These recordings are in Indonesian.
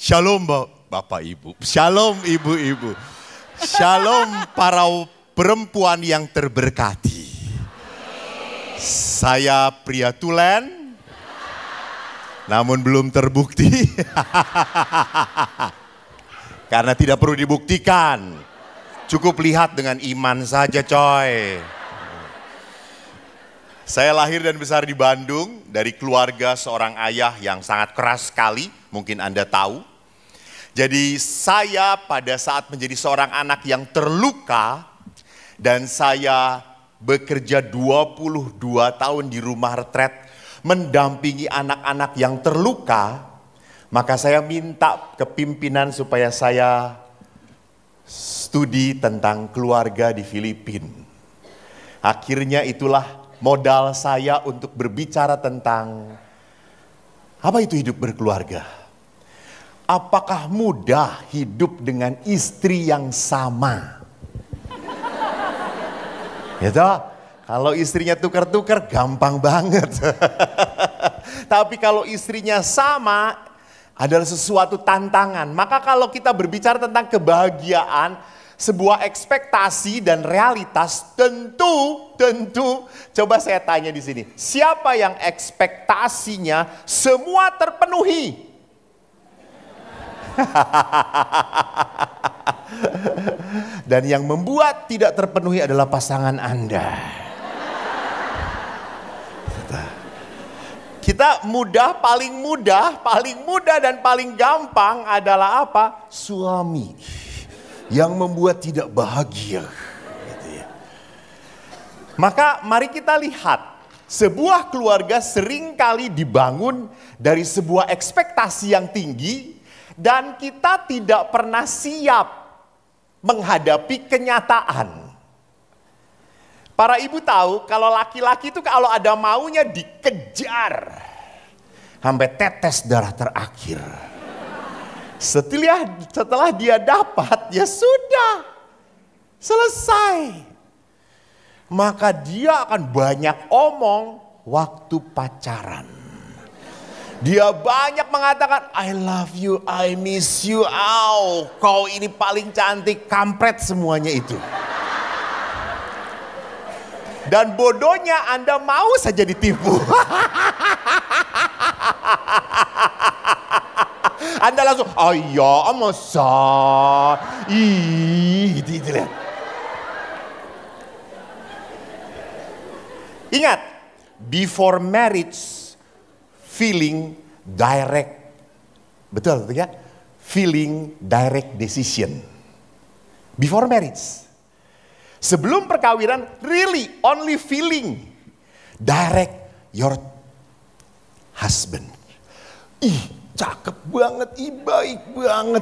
Shalom Bapak Ibu, shalom Ibu-Ibu, shalom para perempuan yang terberkati. Saya pria tulen, namun belum terbukti. Karena tidak perlu dibuktikan, cukup lihat dengan iman saja coy. Saya lahir dan besar di Bandung dari keluarga seorang ayah yang sangat keras sekali, mungkin Anda tahu. Jadi saya pada saat menjadi seorang anak yang terluka dan saya bekerja 22 tahun di rumah retret mendampingi anak-anak yang terluka, maka saya minta ke pimpinan supaya saya studi tentang keluarga di Filipina. Akhirnya itulah modal saya untuk berbicara tentang apa itu hidup berkeluarga. Apakah mudah hidup dengan istri yang sama? Ya toh, kalau istrinya tukar-tukar gampang banget. Tapi kalau istrinya sama adalah sesuatu tantangan. Maka kalau kita berbicara tentang kebahagiaan, sebuah ekspektasi dan realitas, tentu coba saya tanya di sini, siapa yang ekspektasinya semua terpenuhi? Dan yang membuat tidak terpenuhi adalah pasangan Anda. Kita paling mudah dan paling gampang adalah apa? Suami yang membuat tidak bahagia. Gitu ya. Maka mari kita lihat, sebuah keluarga seringkali dibangun dari sebuah ekspektasi yang tinggi dan kita tidak pernah siap menghadapi kenyataan. Para ibu tahu kalau laki-laki itu kalau ada maunya dikejar sampai tetes darah terakhir. Setelah dia dapat, ya sudah, selesai. Maka dia akan banyak omong waktu pacaran. Dia banyak mengatakan, I love you, I miss you, kau ini paling cantik, kampret semuanya itu. Dan bodohnya Anda mau saja ditipu. Anda langsung, oh iya, masa, gitu lihat. Ingat, before marriage, feeling direct, betul ya? Feeling direct decision. Before marriage. Sebelum perkawinan, really only feeling direct your husband. Cakep banget, baik banget,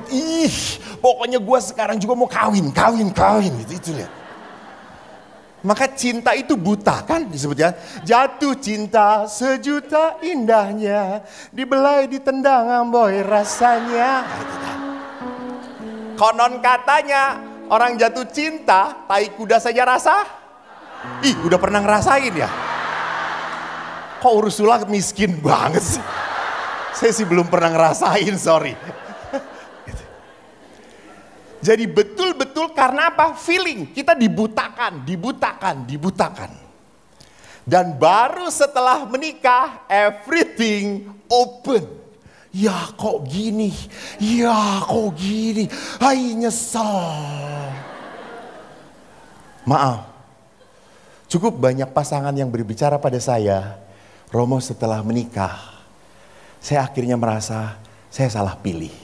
pokoknya gue sekarang juga mau kawin, itu lihat. Maka cinta itu buta kan disebutnya. Jatuh cinta sejuta indahnya, dibelai ditendang amboy rasanya. Konon katanya orang jatuh cinta, tai kuda saja rasa. Udah pernah ngerasain ya? Kok Ursula miskin banget sih? Saya sih belum pernah ngerasain, sorry. Jadi betul-betul karena apa? Feeling, kita dibutakan. Dan baru setelah menikah, everything open. Ya kok gini, hai nyesel. Maaf, cukup banyak pasangan yang berbicara pada saya, Romo setelah menikah, saya akhirnya merasa saya salah pilih.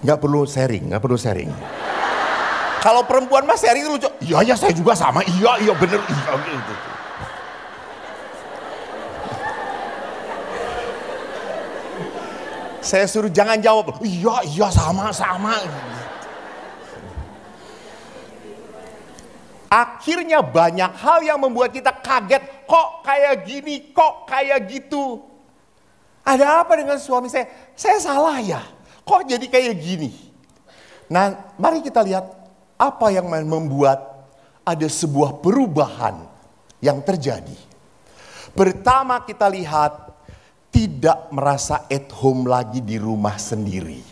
Gak perlu sharing. Kalau perempuan mah sharing itu lucu. Iya saya juga sama. Iya bener. Iya gitu. Saya suruh jangan jawab. Iya sama. Akhirnya banyak hal yang membuat kita kaget. Kok kayak gini, kok kayak gitu. Ada apa dengan suami saya? Saya salah ya? Kok jadi kayak gini? Nah, mari kita lihat apa yang membuat ada sebuah perubahan yang terjadi. Pertama kita lihat tidak merasa at home lagi di rumah sendiri.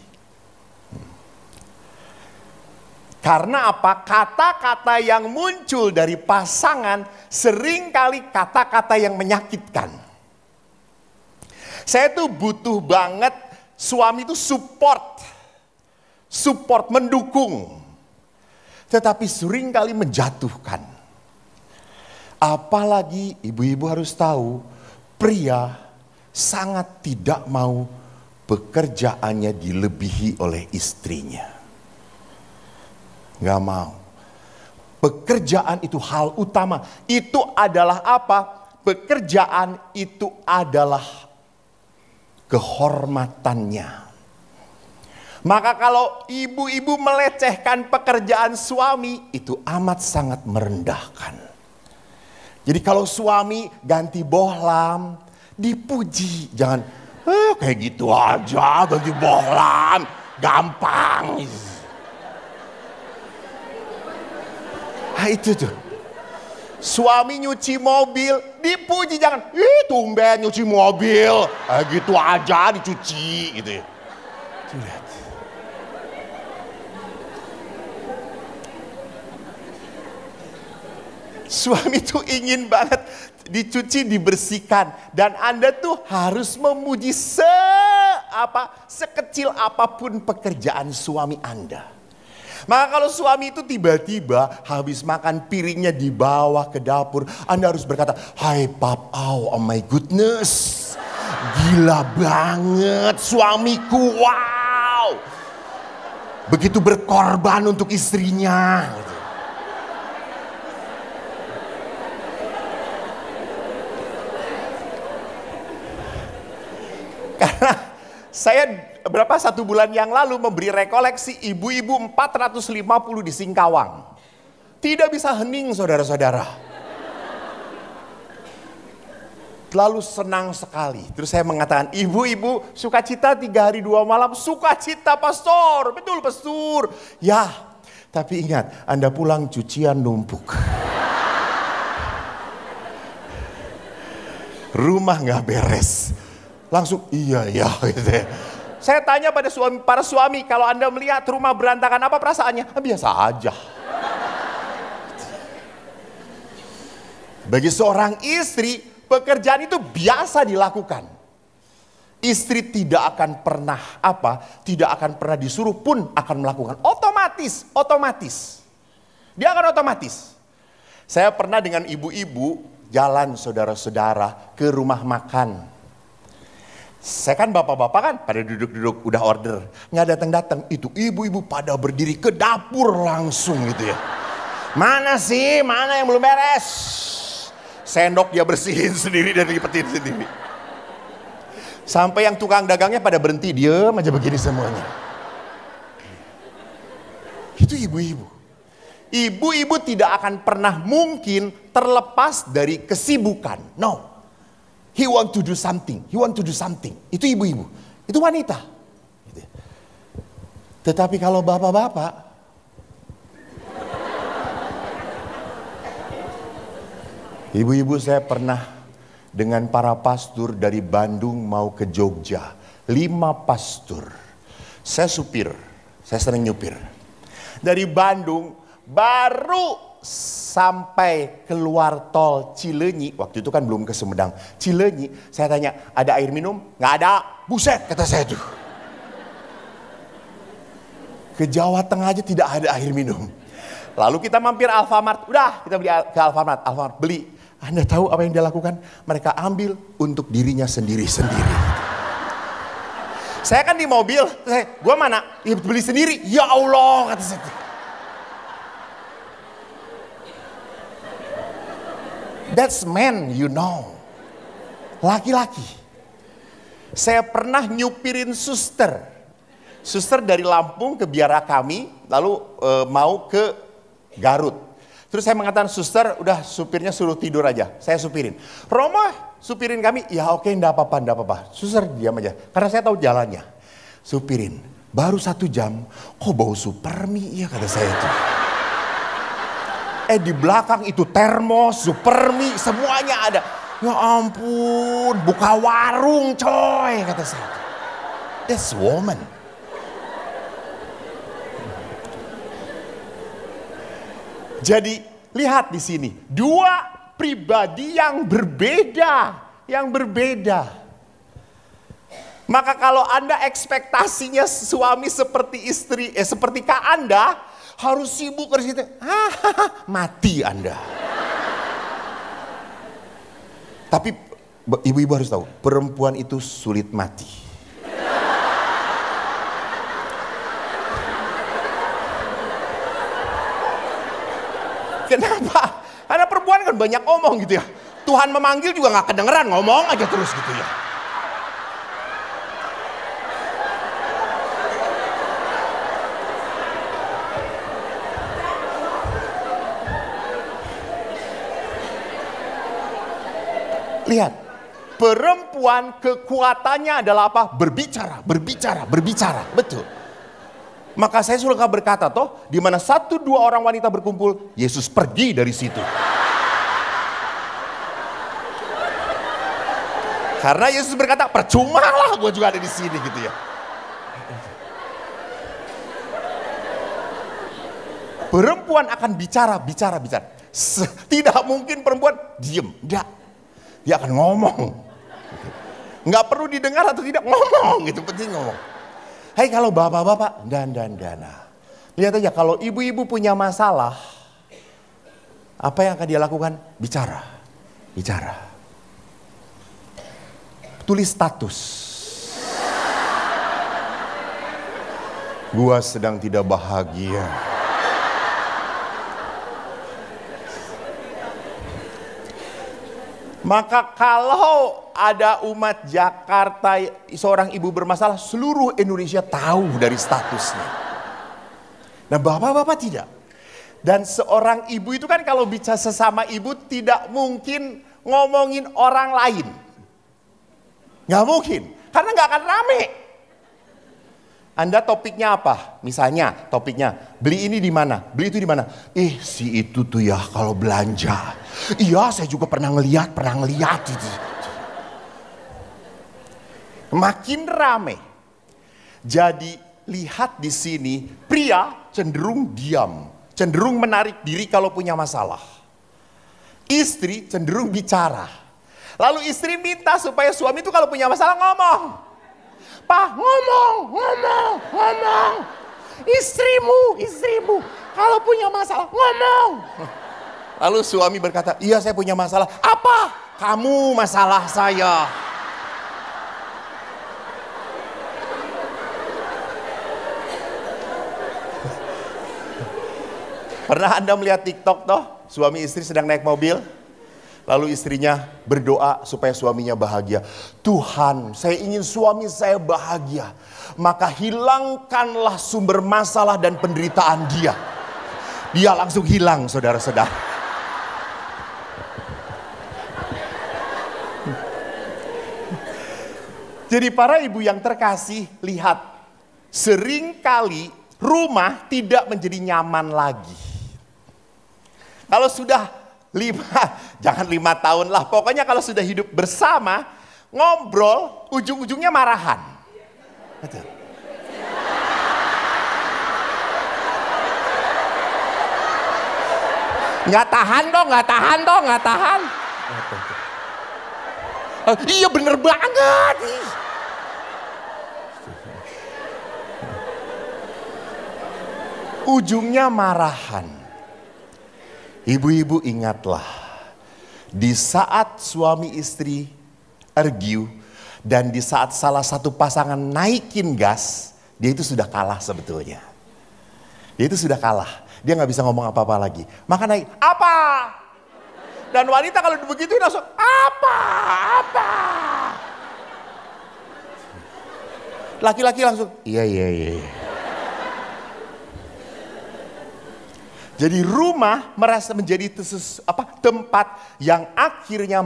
Karena apa? Kata-kata yang muncul dari pasangan seringkali kata-kata yang menyakitkan. Saya tuh butuh banget suami itu support, mendukung. Tetapi seringkali menjatuhkan. Apalagi ibu-ibu harus tahu, pria sangat tidak mau pekerjaannya dilebihi oleh istrinya. Gak mau. Pekerjaan itu hal utama. Itu adalah apa? Pekerjaan itu adalah kehormatannya. Maka kalau ibu-ibu melecehkan pekerjaan suami, itu amat sangat merendahkan. Jadi kalau suami ganti bohlam, dipuji. Jangan, kayak gitu aja ganti bohlam, gampang. Nah itu tuh. Suami nyuci mobil, dipuji. Jangan, tumben nyuci mobil. Gitu aja dicuci gitu ya. Lihat. Suami tuh ingin banget dicuci, dibersihkan. Dan Anda tuh harus memuji sekecil apapun pekerjaan suami Anda. Maka kalau suami itu tiba-tiba habis makan piringnya dibawa ke dapur, Anda harus berkata, "Hai pap, oh my goodness, gila banget suamiku, wow." Begitu berkorban untuk istrinya. Karena saya satu bulan yang lalu memberi rekoleksi ibu-ibu 450 di Singkawang. Tidak bisa hening saudara-saudara. Lalu senang sekali. Terus saya mengatakan, ibu-ibu sukacita 3 hari 2 malam. Sukacita pastor, betul pastor. Ya, tapi ingat Anda pulang cucian numpuk. Rumah gak beres. Langsung iya gitu ya. Saya tanya pada para suami, kalau Anda melihat rumah berantakan apa perasaannya? Biasa aja. Bagi seorang istri, pekerjaan itu biasa dilakukan. Istri tidak akan pernah disuruh pun akan melakukan. Otomatis. Dia akan otomatis. Saya pernah dengan ibu-ibu jalan saudara-saudara ke rumah makan. Saya kan bapak-bapak kan pada duduk-duduk udah order. Nggak datang-datang, itu ibu-ibu pada berdiri ke dapur langsung gitu ya. Mana yang belum beres? Sendok dia bersihin sendiri dan lipetin sendiri. Sampai yang tukang dagangnya pada berhenti, diem aja begini semuanya. Itu ibu-ibu. Ibu-ibu tidak akan pernah mungkin terlepas dari kesibukan. No. He want to do something. Itu ibu-ibu. Itu wanita. Tetapi kalau bapak-bapak, ibu-ibu, saya pernah dengan para pastor dari Bandung mau ke Jogja. 5 pastor. Saya supir. Saya sering nyupir. Dari Bandung baru sampai keluar tol Cileunyi, waktu itu kan belum ke Sumedang, Cileunyi, saya tanya, ada air minum? Nggak ada. Buset, kata saya tuh. Ke Jawa Tengah aja tidak ada air minum. Lalu kita mampir Alfamart, udah kita beli ke Alfamart beli. Anda tahu apa yang dia lakukan? Mereka ambil untuk dirinya sendiri-sendiri. Saya kan di mobil, gua mana? Ya, beli sendiri. Ya Allah, kata saya. That's man, you know. Laki-laki. Saya pernah nyupirin suster. Suster dari Lampung ke Biara Kami, lalu mau ke Garut. Terus saya mengatakan, suster udah supirnya suruh tidur aja. Saya supirin. Romo supirin kami, ya oke enggak apa-apa. Suster diam aja, karena saya tahu jalannya. Supirin, baru 1 jam, kok bau supermi ya kata saya itu. Di belakang itu termos, supermi, semuanya ada. Ya ampun, buka warung coy, kata saya. This woman. Jadi lihat di sini, dua pribadi yang berbeda. Maka kalau Anda ekspektasinya suami seperti istri, seperti Kak Anda, harus sibuk ke situ, mati Anda. Tapi ibu-ibu harus tahu, perempuan itu sulit mati. Kenapa? Karena perempuan kan banyak ngomong gitu ya. Tuhan memanggil juga gak kedengeran, ngomong aja terus gitu ya. Lihat, perempuan kekuatannya adalah apa? Berbicara. Betul. Maka saya suka berkata toh, di mana 1-2 orang wanita berkumpul, Yesus pergi dari situ. Karena Yesus berkata, percuma lah gue juga ada di sini gitu ya. Perempuan akan bicara. Tidak mungkin perempuan diem, enggak. Dia akan ngomong. Nggak perlu didengar atau tidak, ngomong gitu, penting ngomong. Hai kalau bapak-bapak dan. Lihat aja kalau ibu-ibu punya masalah, apa yang akan dia lakukan? Bicara. Tulis status. Gua sedang tidak bahagia. Maka kalau ada umat Jakarta, seorang ibu bermasalah, seluruh Indonesia tahu dari statusnya. Nah bapak-bapak tidak. Dan seorang ibu itu kan kalau bicara sesama ibu tidak mungkin ngomongin orang lain. Nggak mungkin, karena nggak akan rame. Anda topiknya apa? Misalnya topiknya, beli ini di mana? Beli itu di mana? Si itu tuh ya kalau belanja. Iya, saya juga pernah ngeliat itu. Makin rame. Jadi lihat di sini, pria cenderung diam, cenderung menarik diri kalau punya masalah. Istri cenderung bicara. Lalu istri minta supaya suami itu kalau punya masalah ngomong. Pak, ngomong. Istrimu kalau punya masalah ngomong. Lalu suami berkata, iya saya punya masalah. Apa? Kamu masalah saya. Pernah Anda melihat TikTok toh? Suami istri sedang naik mobil. Lalu istrinya berdoa supaya suaminya bahagia. Tuhan, saya ingin suami saya bahagia. Maka hilangkanlah sumber masalah dan penderitaan dia. Dia langsung hilang, saudara-saudara. Jadi para ibu yang terkasih, lihat. Seringkali rumah tidak menjadi nyaman lagi. Kalau sudah jangan 5 tahun lah. Pokoknya kalau sudah hidup bersama, ngobrol, ujung-ujungnya marahan. Betul. Nggak tahan. Iya bener banget. Ujungnya marahan. Ibu-ibu ingatlah, di saat suami istri argue dan di saat salah satu pasangan naikin gas, dia itu sudah kalah sebetulnya. Dia itu sudah kalah, dia nggak bisa ngomong apa-apa lagi. Maka naik, apa? Dan wanita kalau begitu langsung, apa? Laki-laki langsung, iya. Jadi rumah merasa menjadi tempat yang akhirnya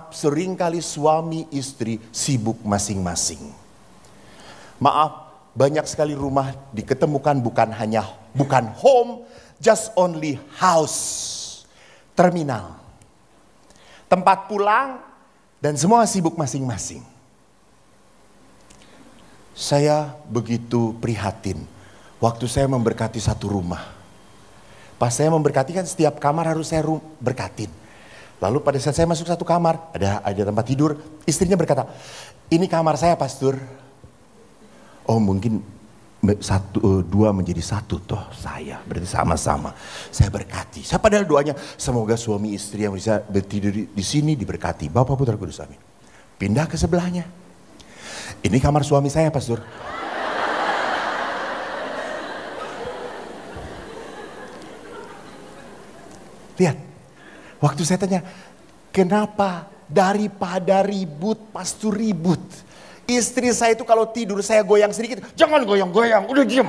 seringkali suami istri sibuk masing-masing. Maaf, banyak sekali rumah diketemukan bukan home, just only house, terminal. Tempat pulang Dan semua sibuk masing-masing. Saya begitu prihatin waktu saya memberkati satu rumah. Pas saya memberkati kan setiap kamar harus saya berkatin. Lalu pada saat saya masuk satu kamar, ada tempat tidur, istrinya berkata, "Ini kamar saya, pastor." Oh, mungkin dua menjadi satu toh saya, berarti sama-sama. Saya berkati. Saya padahal doanya, semoga suami istri yang bisa bertidur di sini diberkati. Bapak Putra Kudus, amin. Pindah ke sebelahnya. Ini kamar suami saya, pastor. Lihat, waktu saya tanya, kenapa daripada ribut, pastor ribut. Istri saya itu kalau tidur saya goyang sedikit, jangan goyang-goyang, udah diam.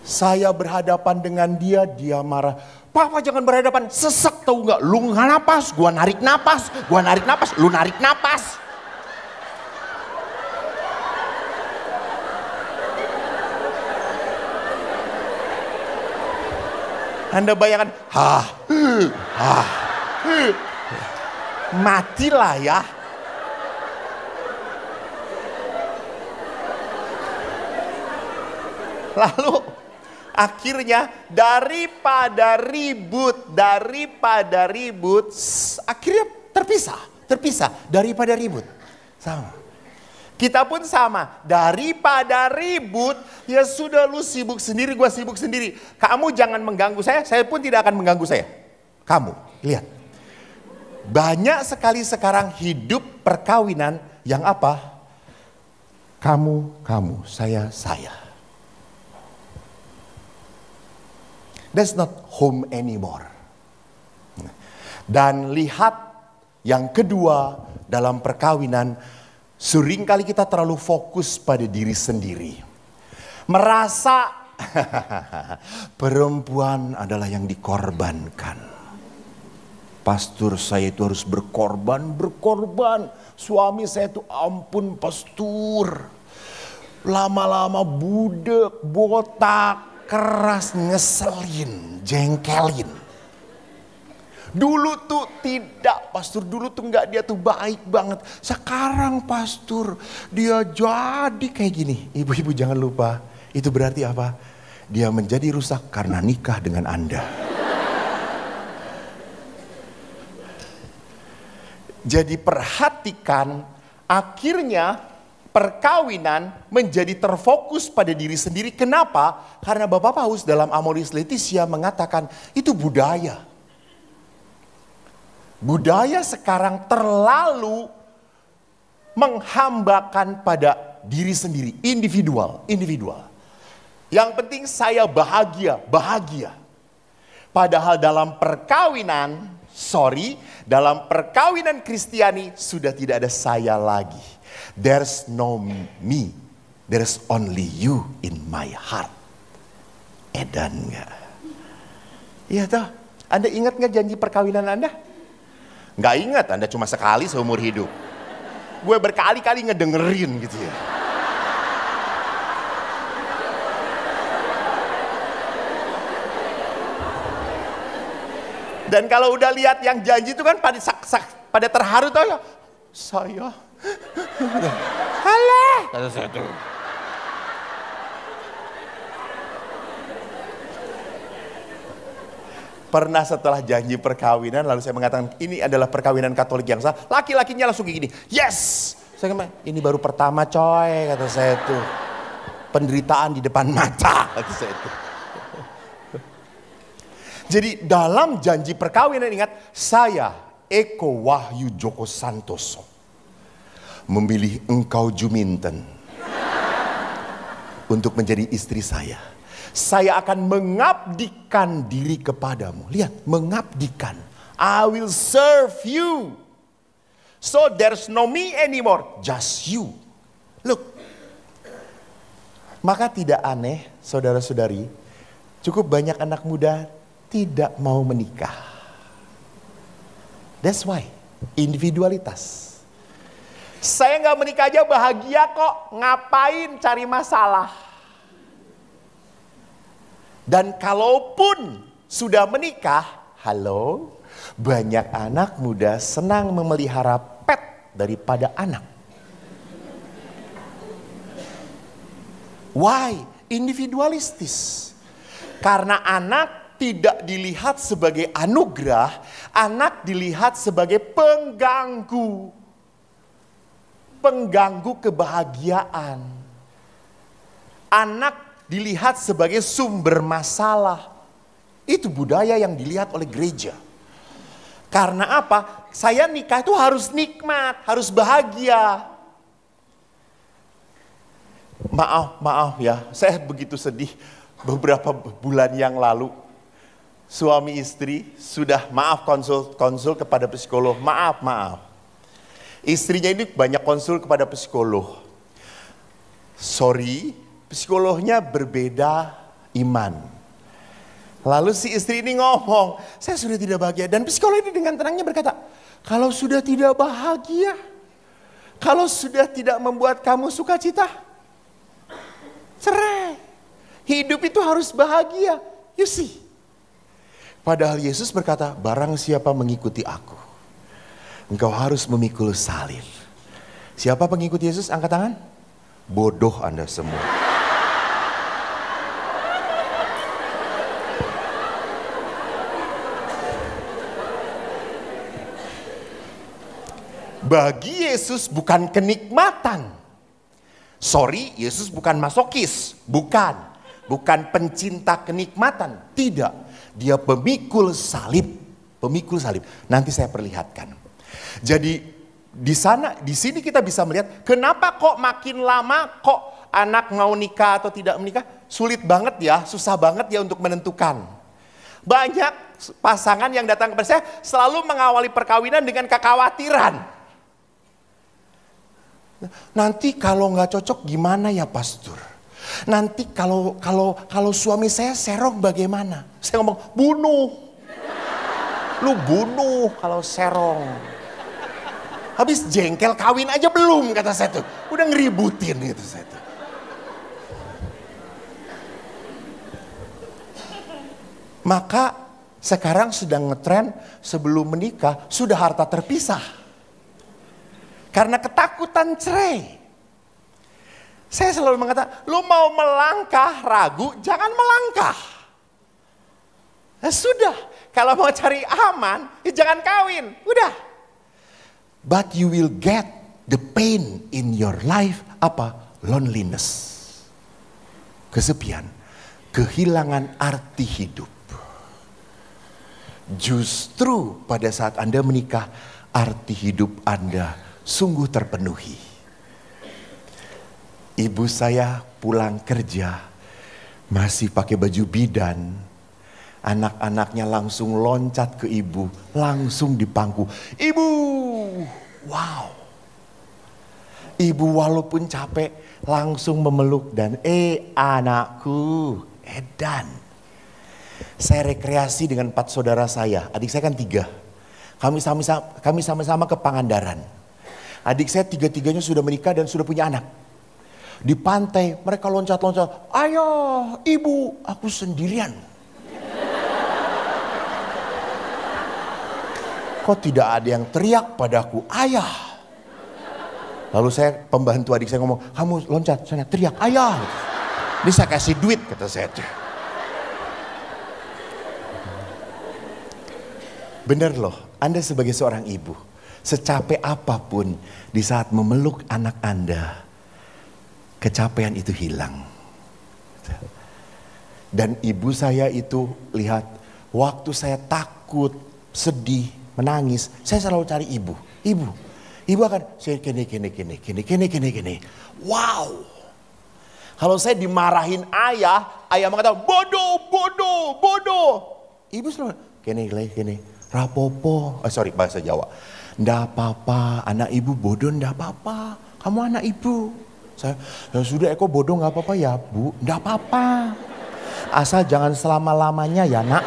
Saya berhadapan dengan dia, dia marah. Papa jangan berhadapan, sesek tahu nggak? Lu nggak napas, gua narik napas, lu narik napas. Anda bayangkan, matilah ya. Lalu akhirnya daripada ribut, akhirnya terpisah daripada ribut. Sama. Kita pun sama, daripada ribut, ya sudah lu sibuk sendiri, gua sibuk sendiri. Kamu jangan mengganggu saya pun tidak akan mengganggu saya. Kamu, lihat. Banyak sekali sekarang hidup perkawinan yang apa? Kamu, saya. That's not home anymore. Dan lihat yang kedua dalam perkawinan, seringkali kita terlalu fokus pada diri sendiri. Merasa perempuan adalah yang dikorbankan. Pastor saya itu harus berkorban. Suami saya itu ampun pastor. Lama-lama budek, botak, keras, ngeselin, jengkelin. Dulu tuh tidak, pastor, dulu tuh enggak, dia tuh baik banget. Sekarang pastor, dia jadi kayak gini. Ibu-ibu jangan lupa, itu berarti apa? Dia menjadi rusak karena nikah dengan Anda. Jadi perhatikan, akhirnya perkawinan menjadi terfokus pada diri sendiri. Kenapa? Karena Bapak Paus dalam Amoris Laetitia mengatakan itu budaya. Budaya sekarang terlalu menghambakan pada diri sendiri, individual. Yang penting saya bahagia. Padahal dalam perkawinan, dalam perkawinan Kristiani sudah tidak ada saya lagi. There's no me, there's only you in my heart. Edan nggak? Iya toh, Anda ingat nggak janji perkawinan Anda? Nggak ingat, Anda cuma sekali seumur hidup. Gue berkali-kali ngedengerin gitu ya. Dan kalau udah lihat yang janji itu kan pada terharu tau ya. Saya. Halah. Kata saya tuh. Pernah setelah janji perkawinan, lalu saya mengatakan ini adalah perkawinan Katolik yang sah. Laki-lakinya langsung gini, yes. Saya kata, ini baru pertama coy, kata saya tuh. Penderitaan di depan mata, kata saya tuh. Jadi dalam janji perkawinan ingat, saya Eko Wahyu Joko Santoso memilih engkau Juminten untuk menjadi istri saya. Saya akan mengabdikan diri kepadamu. Lihat, mengabdikan. I will serve you. So there's no me anymore, just you. Look. Maka tidak aneh, saudara-saudari, cukup banyak anak muda tidak mau menikah. That's why, individualitas. Saya nggak menikah aja bahagia kok, ngapain cari masalah? Dan kalaupun sudah menikah, halo, Banyak anak muda senang memelihara pet daripada anak. Why? Individualistis. Karena anak tidak dilihat sebagai anugerah, anak dilihat sebagai pengganggu. Pengganggu kebahagiaan. Anak dilihat sebagai sumber masalah. Itu budaya yang dilihat oleh gereja. Karena apa? Saya nikah itu harus nikmat, harus bahagia. Maaf ya, saya begitu sedih beberapa bulan yang lalu. Suami istri sudah konsul kepada psikolog. Maaf. Istrinya ini banyak konsul kepada psikolog. Sorry, psikolognya berbeda iman. Lalu si istri ini ngomong, saya sudah tidak bahagia. Dan psikolog ini dengan tenangnya berkata, kalau sudah tidak bahagia, kalau sudah tidak membuat kamu sukacita, cerai. Hidup itu harus bahagia. You see. Padahal Yesus berkata, barang siapa mengikuti aku, engkau harus memikul salib. Siapa pengikut Yesus? Angkat tangan. Bodoh Anda semua. Bagi Yesus bukan kenikmatan. Sorry, Yesus bukan masokis. Bukan pencinta kenikmatan. Tidak. Dia pemikul salib. Nanti saya perlihatkan. Jadi di sini kita bisa melihat kenapa kok makin lama kok anak mau nikah atau tidak menikah sulit banget ya, susah banget ya untuk menentukan. Banyak pasangan yang datang kepada saya selalu mengawali perkawinan dengan kekhawatiran. Nanti kalau nggak cocok gimana ya pastor? Nanti kalau suami saya serong bagaimana? Saya ngomong bunuh. Lu bunuh kalau serong. Habis jengkel kawin aja belum kata saya tuh. Udah ngeributin gitu saya tuh. Maka sekarang sedang ngetren sebelum menikah sudah harta terpisah. Karena ketakutan cerai. Saya selalu mengatakan, lu mau melangkah ragu, jangan melangkah. Nah, sudah, kalau mau cari aman, ya jangan kawin, udah. But you will get the pain in your life, apa? Loneliness. Kesepian, kehilangan arti hidup. Justru pada saat Anda menikah, arti hidup Anda sungguh terpenuhi. Ibu saya pulang kerja masih pakai baju bidan. Anak-anaknya langsung loncat ke ibu, langsung dipangku. Ibu, wow. Ibu walaupun capek langsung memeluk dan anakku, edan. Saya rekreasi dengan 4 saudara saya, adik saya kan 3. Kami sama-sama ke Pangandaran. Adik saya 3-tiganya sudah menikah dan sudah punya anak. Di pantai mereka loncat-loncat. Ayah, ibu, aku sendirian. Kok tidak ada yang teriak padaku, ayah. Lalu saya pembantu adik saya ngomong, kamu loncat sana teriak, ayah. Ini saya kasih duit kata saya. Bener loh, Anda sebagai seorang ibu, secapek apapun di saat memeluk anak Anda, kecapean itu hilang. Dan ibu saya itu lihat, waktu saya takut, sedih, menangis, saya selalu cari ibu. Ibu akan gini. Wow. Kalau saya dimarahin ayah mengatakan bodoh. Ibu selalu gini. Rapopo, bahasa Jawa. Ndak apa-apa, anak ibu bodoh ndak apa-apa. Kamu anak ibu. Saya, ya sudah Eko bodoh nggak apa-apa ya bu. Ndak apa-apa. Asal jangan selama-lamanya ya nak.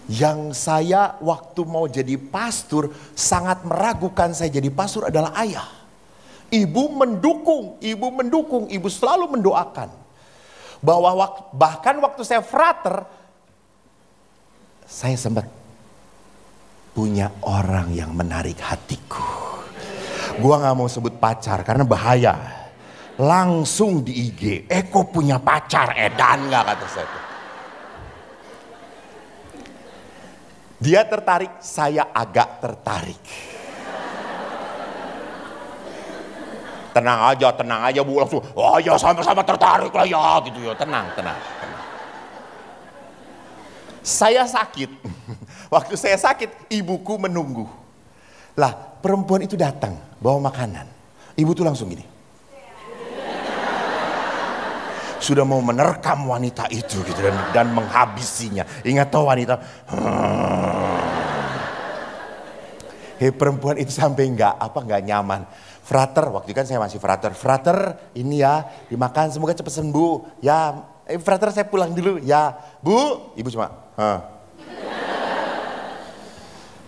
Yang saya waktu mau jadi pastor sangat meragukan saya jadi pastor adalah ayah. Ibu mendukung, ibu selalu mendoakan. Bahwa bahkan waktu saya frater, saya sempat punya orang yang menarik hatiku. Gua gak mau sebut pacar karena bahaya. Langsung di IG, Eko punya pacar, edan gak kata saya. Dia tertarik, saya agak tertarik. Tenang aja Bu, langsung, oh ya sama-sama tertarik lah ya gitu ya, tenang. Saya sakit, waktu saya sakit ibuku menunggu. Lah perempuan itu datang bawa makanan, ibu tuh langsung gini. Sudah mau menerkam wanita itu gitu dan menghabisinya. Ingat tahu wanita, perempuan itu sampai nggak nyaman. Frater, waktu itu kan saya masih frater. Frater, ini ya dimakan semoga cepat sembuh. Ya, frater saya pulang dulu. Ya, Bu, ibu cuma.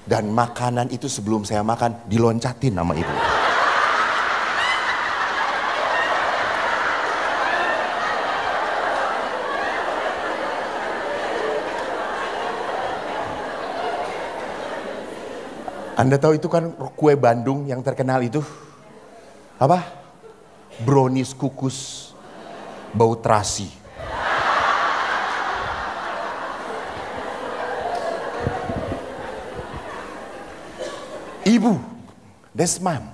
Dan makanan itu sebelum saya makan diloncatin sama ibu. Anda tahu itu kan kue Bandung yang terkenal itu? Apa? Brownies kukus bau terasi. Ibu, that's mom.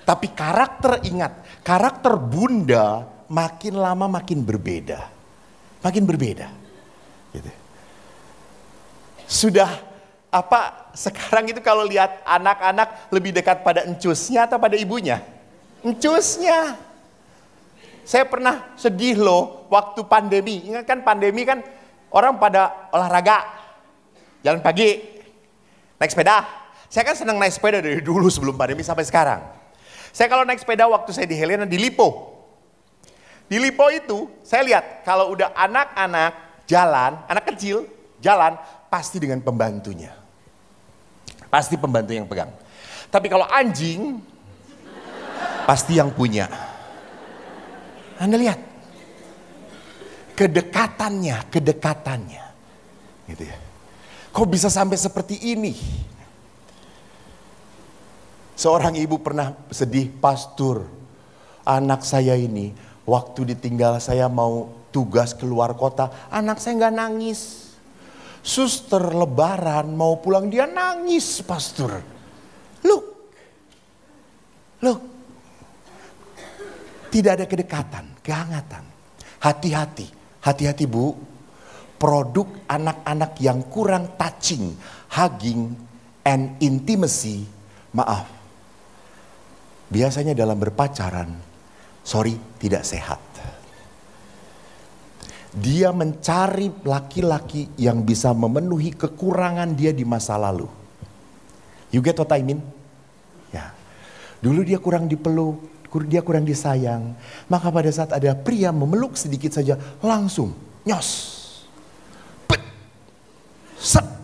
Tapi karakter karakter bunda makin lama makin berbeda. Makin berbeda. Gitu. Sudah sekarang itu kalau lihat anak-anak lebih dekat pada encusnya atau pada ibunya? Encusnya. Saya pernah sedih loh waktu pandemi. Ingat kan pandemi kan orang pada olahraga. Jalan pagi, naik sepeda. Saya kan senang naik sepeda dari dulu sebelum pandemi sampai sekarang. Saya kalau naik sepeda waktu saya di Helena di Lipo. Di Lipo itu saya lihat kalau udah anak-anak jalan, anak kecil jalan pasti dengan pembantunya. Pasti pembantu yang pegang. Tapi kalau anjing pasti yang punya. Anda lihat kedekatannya. Gitu ya. Kok bisa sampai seperti ini? Seorang ibu pernah sedih, pastor, anak saya ini waktu ditinggal saya mau tugas keluar kota, anak saya nggak nangis. Suster lebaran mau pulang dia nangis, pastor. Look. Tidak ada kedekatan, kehangatan. Hati-hati Bu. Produk anak-anak yang kurang touching, hugging, and intimacy, maaf. Biasanya dalam berpacaran, tidak sehat. Dia mencari laki-laki yang bisa memenuhi kekurangan dia di masa lalu. You get what I mean? Ya. Dulu dia kurang dipeluk, dia kurang disayang. Maka pada saat ada pria memeluk sedikit saja, langsung nyos. Bet. Set.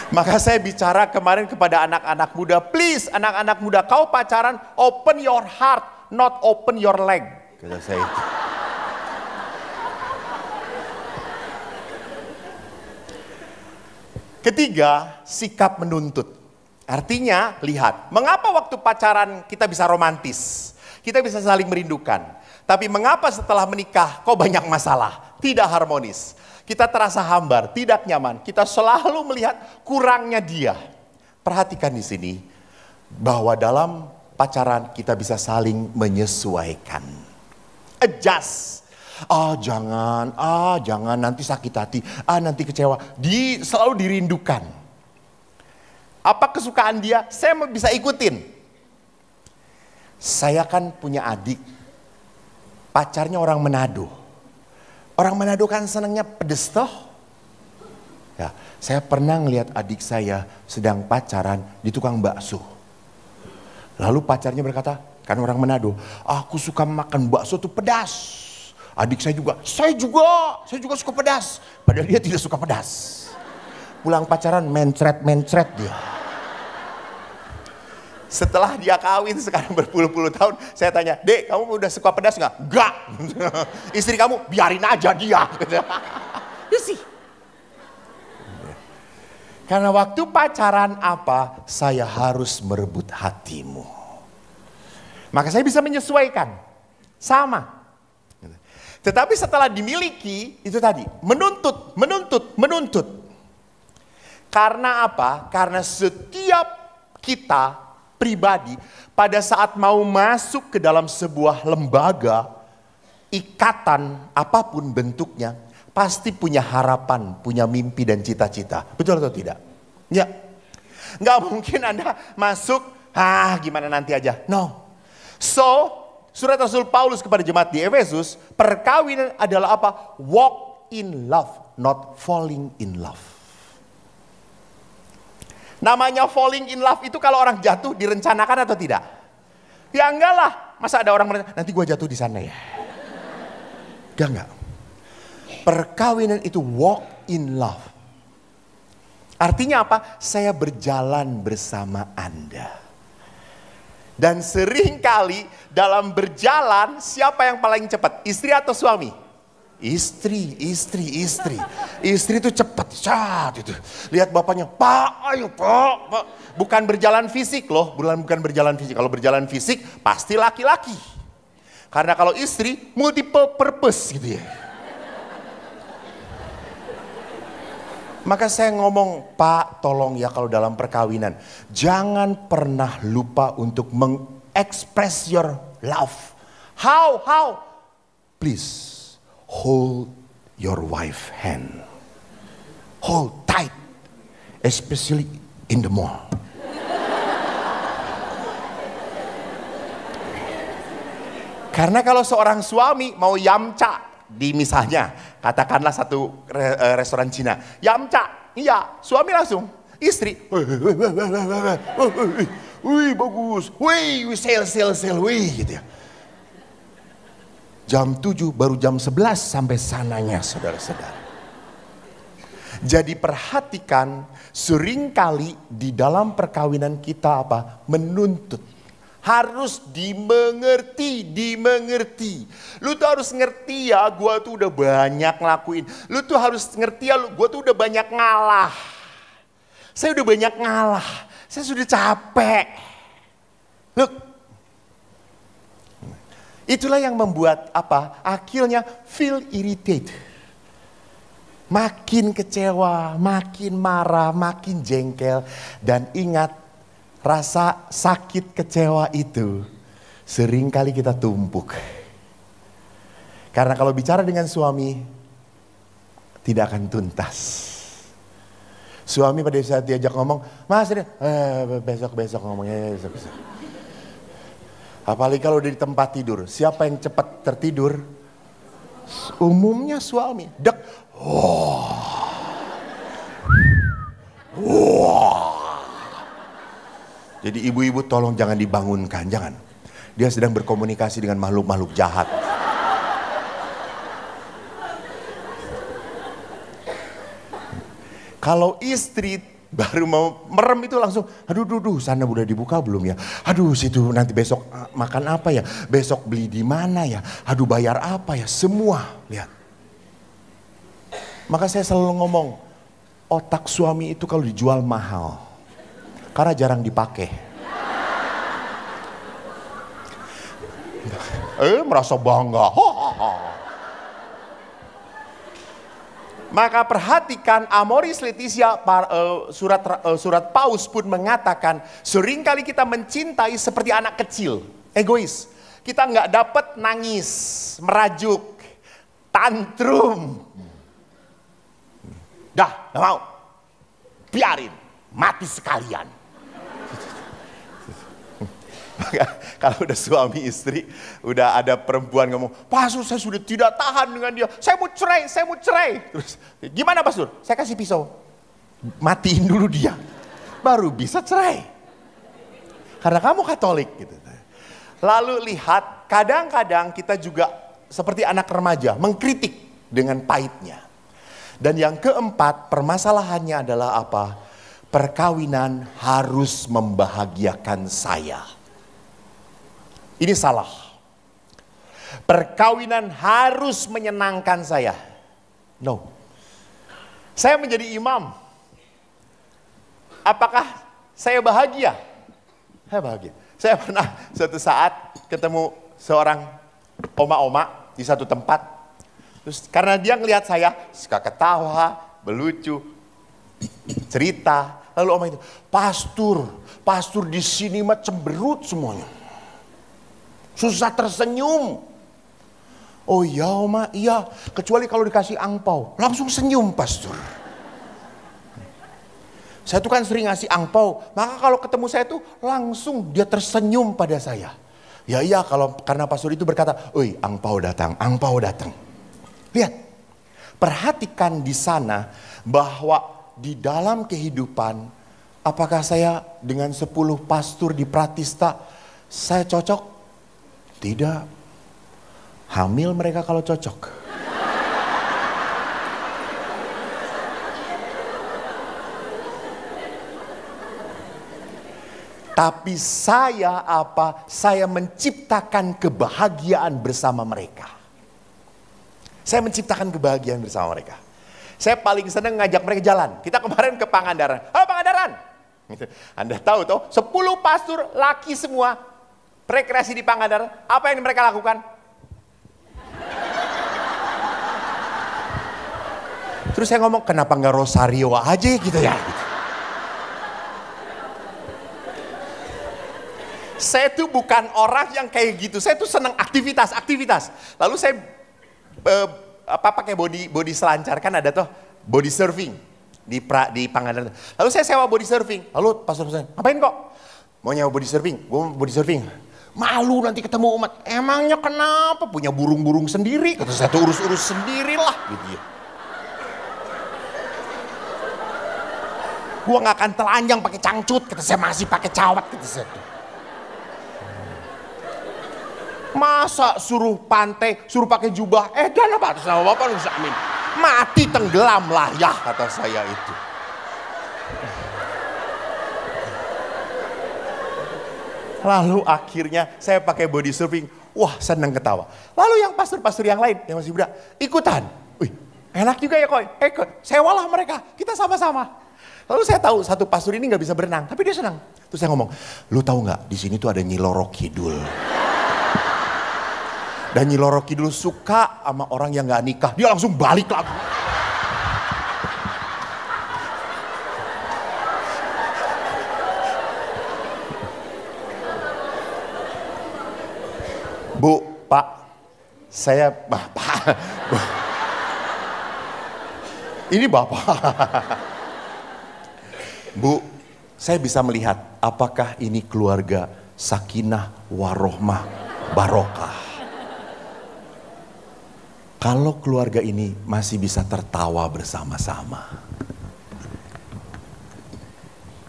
Maka saya bicara kemarin kepada anak-anak muda, please anak-anak muda kau pacaran open your heart, not open your leg. Kata saya itu. Ketiga, sikap menuntut. Artinya, lihat, mengapa waktu pacaran kita bisa romantis? Kita bisa saling merindukan. Tapi mengapa setelah menikah kok banyak masalah? Tidak harmonis. Kita terasa hambar, tidak nyaman. Kita selalu melihat kurangnya dia. Perhatikan di sini bahwa dalam pacaran kita bisa saling menyesuaikan. Adjust. Jangan nanti sakit hati, nanti kecewa. Selalu dirindukan. Apa kesukaan dia? Saya bisa ikutin. Saya kan punya adik, pacarnya orang Manado. Orang Manado kan senangnya pedes toh. Ya, saya pernah ngelihat adik saya sedang pacaran di tukang bakso. Lalu pacarnya berkata, kan orang Manado, aku suka makan bakso tuh pedas. Adik saya juga suka pedas. Padahal dia tidak suka pedas. Pulang pacaran mencret dia. Setelah dia kawin sekarang berpuluh-puluh tahun, saya tanya, Dek, kamu udah suka pedas nggak? Enggak. Istri kamu, biarin aja dia. You see? Karena waktu pacaran apa, saya harus merebut hatimu. Maka saya bisa menyesuaikan. Sama. Tetapi setelah dimiliki, itu tadi, menuntut. Karena apa? Karena setiap kita pribadi pada saat mau masuk ke dalam sebuah lembaga, ikatan apapun bentuknya, pasti punya harapan, punya mimpi dan cita-cita. Betul atau tidak? Ya. Nggak mungkin Anda masuk, gimana nanti aja. No. So, surat Rasul Paulus kepada jemaat di Efesus, perkawinan adalah apa? Walk in love, not falling in love. Namanya falling in love itu kalau orang jatuh direncanakan atau tidak? Ya enggak lah. Masa ada orang nanti gue jatuh di sana ya? Enggak. Perkawinan itu walk in love. Artinya apa? Saya berjalan bersama Anda. Dan seringkali dalam berjalan siapa yang paling cepat? Istri atau suami? Istri. Istri itu cepat, itu. Lihat bapaknya, Pak, ayo Pak. Bukan berjalan fisik loh, bukan berjalan fisik. Kalau berjalan fisik pasti laki-laki. Karena kalau istri multiple purpose gitu ya. Maka saya ngomong, Pak, tolong ya kalau dalam perkawinan, jangan pernah lupa untuk mengexpress your love. How? Please. Hold your wife hand. Hold tight. Especially in the mall. Karena kalau seorang suami mau yamca di misalnya, katakanlah satu restoran Cina. Yamca, iya, suami langsung. Istri, wih bagus, wih sale, wih gitu ya. Jam 7 baru jam 11 sampai sananya saudara-saudara. Jadi perhatikan seringkali di dalam perkawinan kita apa? Menuntut. Harus dimengerti. Lu tuh harus ngerti ya, gua tuh udah banyak ngelakuin. Lu tuh harus ngerti ya, gua tuh udah banyak ngalah. Saya udah banyak ngalah. Saya sudah capek. Look. Itulah yang membuat apa? Akhirnya feel irritated. Makin kecewa, makin marah, makin jengkel. Dan ingat, rasa sakit kecewa itu seringkali kita tumpuk. Karena kalau bicara dengan suami, tidak akan tuntas. Suami pada saat diajak ngomong, Mas, besok ngomongnya, besok. Apalagi kalau di tempat tidur, siapa yang cepat tertidur? Umumnya suami. Jadi ibu-ibu tolong jangan dibangunkan, jangan. Dia sedang berkomunikasi dengan makhluk-makhluk jahat. Kalau istri baru mau merem itu langsung, aduh, sana udah dibuka belum ya? Aduh, situ nanti besok makan apa ya? Besok beli di mana ya? Aduh, bayar apa ya? Semua, lihat. Maka saya selalu ngomong, otak suami itu kalau dijual mahal. Karena jarang dipakai. Merasa bangga. Maka perhatikan Amoris Laetitia, surat Paus pun mengatakan seringkali kita mencintai seperti anak kecil, egois. Kita nggak dapat nangis, merajuk, tantrum. Dah, nggak mau, biarin, mati sekalian. Kalau udah suami istri, udah ada perempuan ngomong, Pastor saya sudah tidak tahan dengan dia, saya mau cerai. Terus, gimana Pastor? Saya kasih pisau, matiin dulu dia, baru bisa cerai. Karena kamu Katolik gitu. Lalu lihat, kadang-kadang kita juga seperti anak remaja, mengkritik dengan pahitnya. Dan yang keempat, permasalahannya adalah apa? perkawinan harus membahagiakan saya. Ini salah. Perkawinan harus menyenangkan saya. No. Saya menjadi imam. Apakah saya bahagia? Saya bahagia. Saya pernah suatu saat ketemu seorang oma-oma di satu tempat. Terus karena dia ngelihat saya, suka ketawa, melucu, cerita. Lalu oma itu, pastor di sini mah cemberut semuanya. Susah tersenyum. Oh iya oma, iya. Kecuali kalau dikasih angpau, langsung senyum pastor. Saya tuh kan sering ngasih angpau, maka kalau ketemu saya tuh langsung dia tersenyum pada saya. Ya iya, karena pastor itu berkata, "Oi, angpau datang, angpau datang." Lihat, perhatikan di sana bahwa di dalam kehidupan, apakah saya dengan 10 pastor di Pratista, saya cocok? Tidak. Hamil mereka kalau cocok. Tapi saya apa? Saya menciptakan kebahagiaan bersama mereka. Saya menciptakan kebahagiaan bersama mereka. Saya paling senang ngajak mereka jalan. Kita kemarin ke Pangandaran. Halo Pangandaran. Anda tahu toh, 10 pastor laki semua rekreasi di Pangandaran. Apa yang mereka lakukan? Terus saya ngomong, kenapa nggak Rosario aja gitu ya? Saya tuh bukan orang yang kayak gitu. Saya tuh senang aktivitas. Lalu saya pakai body selancar, kan ada tuh body surfing di Pangandaran. Lalu saya sewa body surfing. Lalu pastor ngapain kok? Mau nyewa body surfing? Gue body surfing. Malu nanti ketemu umat. Emangnya kenapa? Punya burung-burung sendiri. Kata saya tuh urus-urus sendirilah gitu ya. Gue gak akan telanjang pakai cangcut. Kata saya masih pakai cawat. Kata saya tuh. Masa suruh pantai, suruh pakai jubah, dan apa atas nama Bapak Nusa Amin. Mati tenggelam lah ya, kata saya itu. Lalu akhirnya saya pakai body surfing, wah seneng ketawa. Lalu yang pastor-pastor yang lain, yang masih muda, ikutan. Wih, enak juga ya koi, sewalah mereka, kita sama-sama. Lalu saya tahu satu pastor ini gak bisa berenang, tapi dia senang. Terus saya ngomong, lu tahu gak, di sini tuh ada Nyi Loro Kidul. Dan Nyi Loro Kidul suka sama orang yang gak nikah. Dia langsung balik lagi. Bu, Pak, saya Bapak. Ini Bapak. Bu, saya bisa melihat apakah ini keluarga sakinah warohmah barokah. Kalau keluarga ini masih bisa tertawa bersama-sama.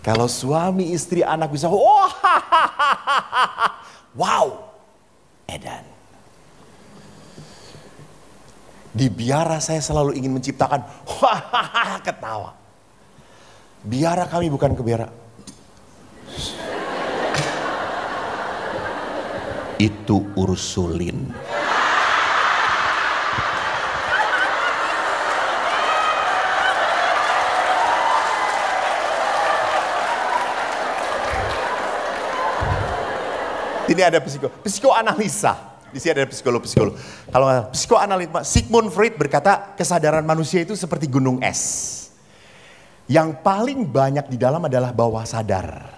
Kalau suami, istri, anak bisa, wow, edan. Di biara saya selalu ingin menciptakan, ketawa. Biara kami bukan ke biara. Itu Ursulin. Ini ada psikoanalisa. Di sini ada psikolog. Kalau psikoanalisa, Sigmund Freud berkata kesadaran manusia itu seperti gunung es. Yang paling banyak di dalam adalah bawah sadar.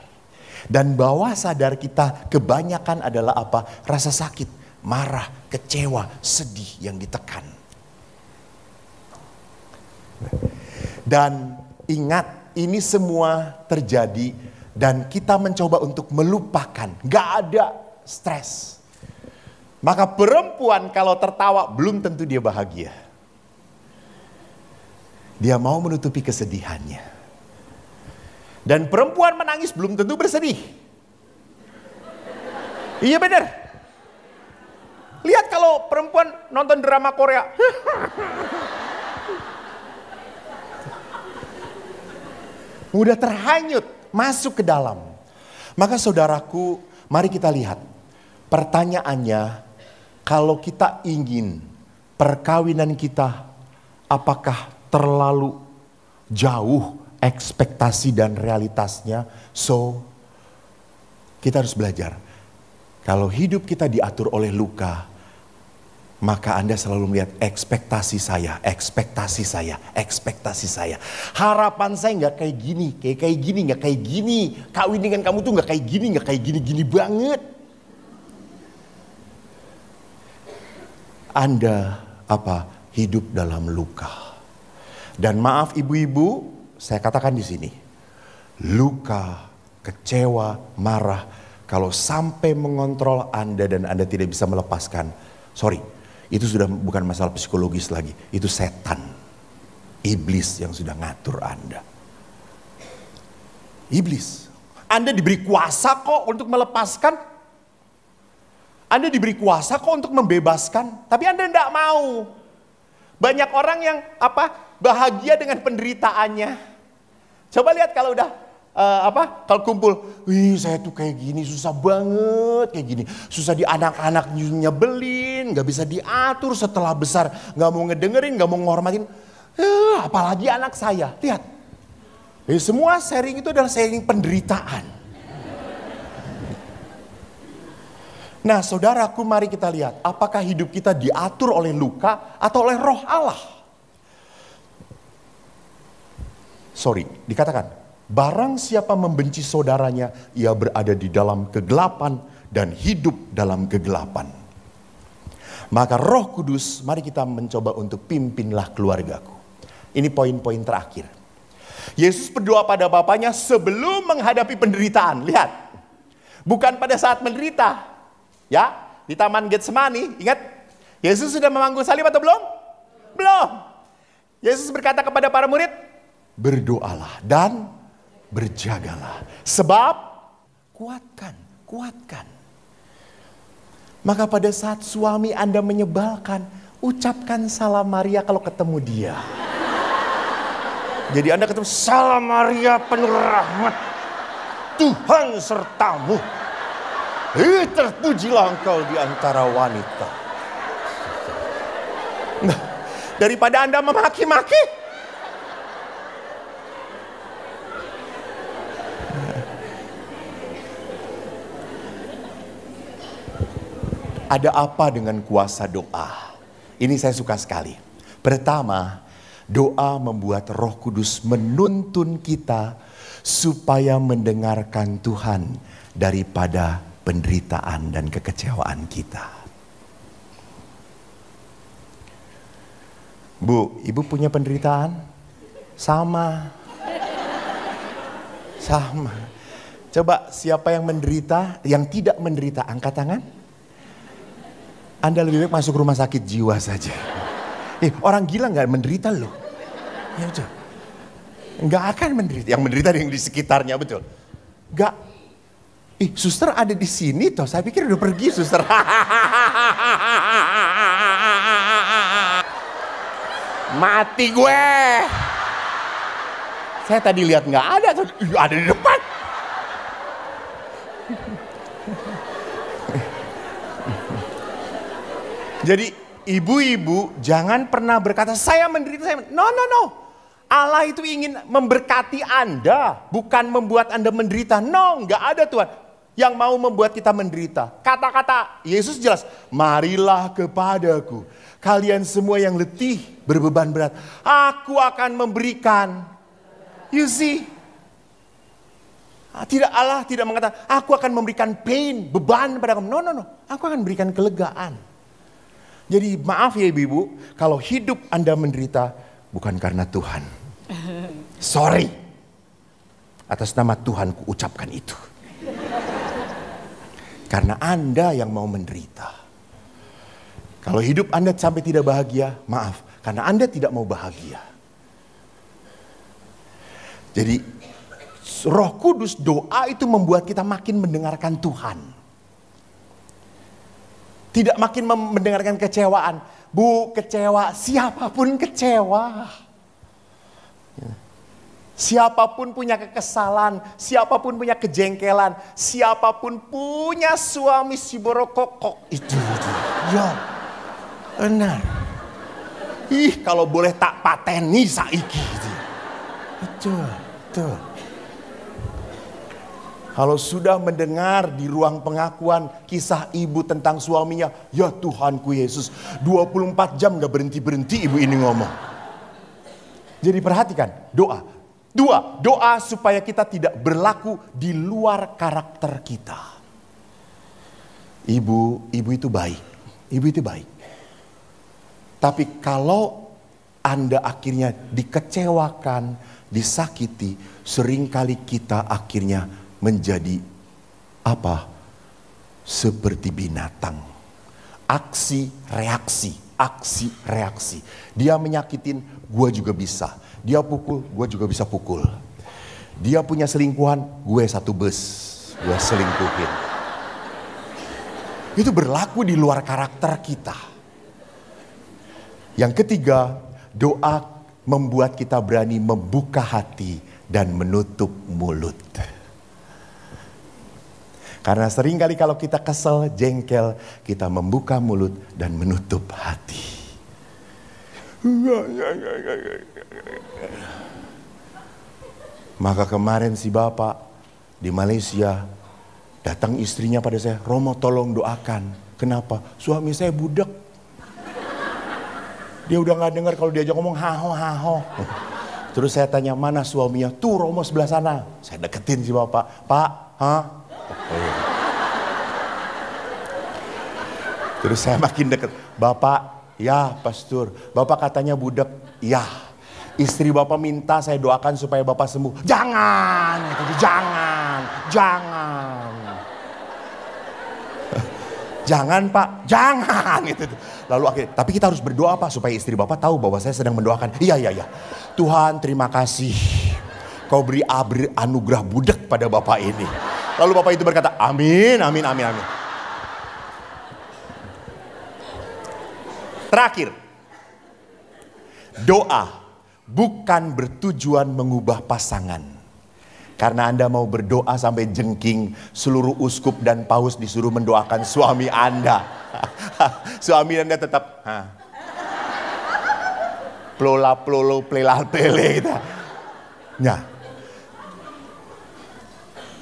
Dan bawah sadar kita kebanyakan adalah apa? Rasa sakit, marah, kecewa, sedih yang ditekan. Dan ingat, ini semua terjadi dan kita mencoba untuk melupakan. Gak ada stres. Maka perempuan kalau tertawa belum tentu dia bahagia. Dia mau menutupi kesedihannya. Dan perempuan menangis belum tentu bersedih. Iya benar. Lihat kalau perempuan nonton drama Korea. mudah terhanyut, masuk ke dalam. Maka saudaraku, mari kita lihat. Pertanyaannya, kalau kita ingin perkawinan kita, apakah terlalu jauh ekspektasi dan realitasnya? So, kita harus belajar. Kalau hidup kita diatur oleh luka, maka Anda selalu melihat ekspektasi saya, ekspektasi saya, ekspektasi saya. Harapan saya nggak kayak gini, kayak gini, nggak kayak gini. Kawin dengan kamu tuh nggak kayak gini, nggak kayak gini banget. Anda hidup dalam luka. Dan maaf ibu-ibu, saya katakan di sini, luka, kecewa, marah, kalau sampai mengontrol Anda dan Anda tidak bisa melepaskan, sorry, itu sudah bukan masalah psikologis lagi, itu setan, iblis yang sudah ngatur Anda. Iblis, Anda diberi kuasa kok untuk melepaskan, Anda diberi kuasa kok untuk membebaskan, tapi Anda tidak mau. Banyak orang yang bahagia dengan penderitaannya. Coba lihat kalau udah kalau kumpul, wih saya tuh kayak gini susah banget kayak gini, susah di anak-anak nyebelin, nggak bisa diatur, setelah besar nggak mau ngedengerin, nggak mau ngormatin, apalagi anak saya. Lihat, semua sharing itu adalah sharing penderitaan. Nah saudaraku, mari kita lihat apakah hidup kita diatur oleh luka atau oleh roh Allah. Sorry, dikatakan, barang siapa membenci saudaranya, ia berada di dalam kegelapan dan hidup dalam kegelapan. Maka Roh Kudus, mari kita mencoba untuk pimpinlah keluargaku. Ini poin-poin terakhir. Yesus berdoa pada Bapaknya sebelum menghadapi penderitaan. Lihat, bukan pada saat menderita. Ya, di Taman Getsemani, ingat? Yesus sudah memangku salib atau belum? Belum. Yesus berkata kepada para murid, berdoalah dan berjagalah, sebab kuatkan. Maka pada saat suami Anda menyebalkan, ucapkan salam Maria kalau ketemu dia. Jadi Anda ketemu, salam Maria penuh rahmat, Tuhan sertamu. Terpujilah engkau di antara wanita. Nah, daripada Anda memaki-maki, ada apa dengan kuasa doa? Ini saya suka sekali. Pertama, doa membuat Roh Kudus menuntun kita supaya mendengarkan Tuhan daripada penderitaan dan kekecewaan kita. Bu, ibu punya penderitaan? Sama. Coba siapa yang menderita, yang tidak menderita, angkat tangan. Anda lebih baik masuk rumah sakit jiwa saja. Orang gila gak menderita loh. Ya betul. Gak akan menderita. Yang menderita yang di sekitarnya, betul. Gak. Suster ada di sini toh. Saya pikir udah pergi suster. Mati gue. Saya tadi lihat gak ada. Ada di depan. Jadi ibu-ibu jangan pernah berkata saya menderita. No. Allah itu ingin memberkati Anda, bukan membuat Anda menderita. No, nggak ada Tuhan yang mau membuat kita menderita. Kata-kata Yesus jelas, marilah kepadaku kalian semua yang letih berbeban berat, aku akan memberikan. You see, Allah tidak mengatakan aku akan memberikan pain, beban pada kamu. No, aku akan memberikan kelegaan. Jadi maaf ya ibu-ibu, kalau hidup Anda menderita bukan karena Tuhan. Sorry. Atas nama Tuhan ku ucapkan itu. Karena Anda yang mau menderita. Kalau hidup Anda sampai tidak bahagia, maaf. Karena Anda tidak mau bahagia. Jadi Roh Kudus, doa itu membuat kita makin mendengarkan Tuhan. Tidak makin mendengarkan kecewaan. Bu, kecewa, siapapun kecewa. Siapapun punya kekesalan, siapapun punya kejengkelan, siapapun punya suami si borokokok itu. Ya, benar. Ih, kalau boleh tak pateni saiki. Betul. Kalau sudah mendengar di ruang pengakuan kisah ibu tentang suaminya, ya Tuhanku Yesus, 24 jam gak berhenti-berhenti ibu ini ngomong. Jadi perhatikan, doa. 2, doa supaya kita tidak berlaku di luar karakter kita. Ibu itu baik. Ibu itu baik. Tapi kalau Anda akhirnya dikecewakan, disakiti, seringkali kita akhirnya menjadi apa? Seperti binatang. Aksi reaksi. Dia menyakitin, gua juga bisa. Dia pukul, gue juga bisa pukul. Dia punya selingkuhan, gue satu bus, gue selingkuhin. Itu berlaku di luar karakter kita. Yang ketiga, doa membuat kita berani membuka hati dan menutup mulut. Karena seringkali kalau kita kesel, jengkel, kita membuka mulut dan menutup hati. Maka kemarin si bapak di Malaysia datang istrinya pada saya, Romo tolong doakan. Kenapa? Suami saya budak. Dia udah gak dengar kalau diajak ngomong haho. Terus saya tanya mana suaminya? Tuh Romo sebelah sana. Saya deketin si bapak. Pak, Terus saya makin deket. Bapak, ya pastor, bapak katanya budak. Ya, istri bapak minta saya doakan supaya bapak sembuh. Jangan. Jangan pak, jangan. Lalu akhirnya, tapi kita harus berdoa pak supaya istri bapak tahu bahwa saya sedang mendoakan. Iya. Tuhan terima kasih. Kau beri anugerah budak pada bapak ini. Lalu bapak itu berkata, amin. Terakhir, doa bukan bertujuan mengubah pasangan. Karena Anda mau berdoa sampai jengking, seluruh uskup dan paus disuruh mendoakan suami Anda. Suami Anda tetap plola-plolo, plelal-plele gitu. Nah,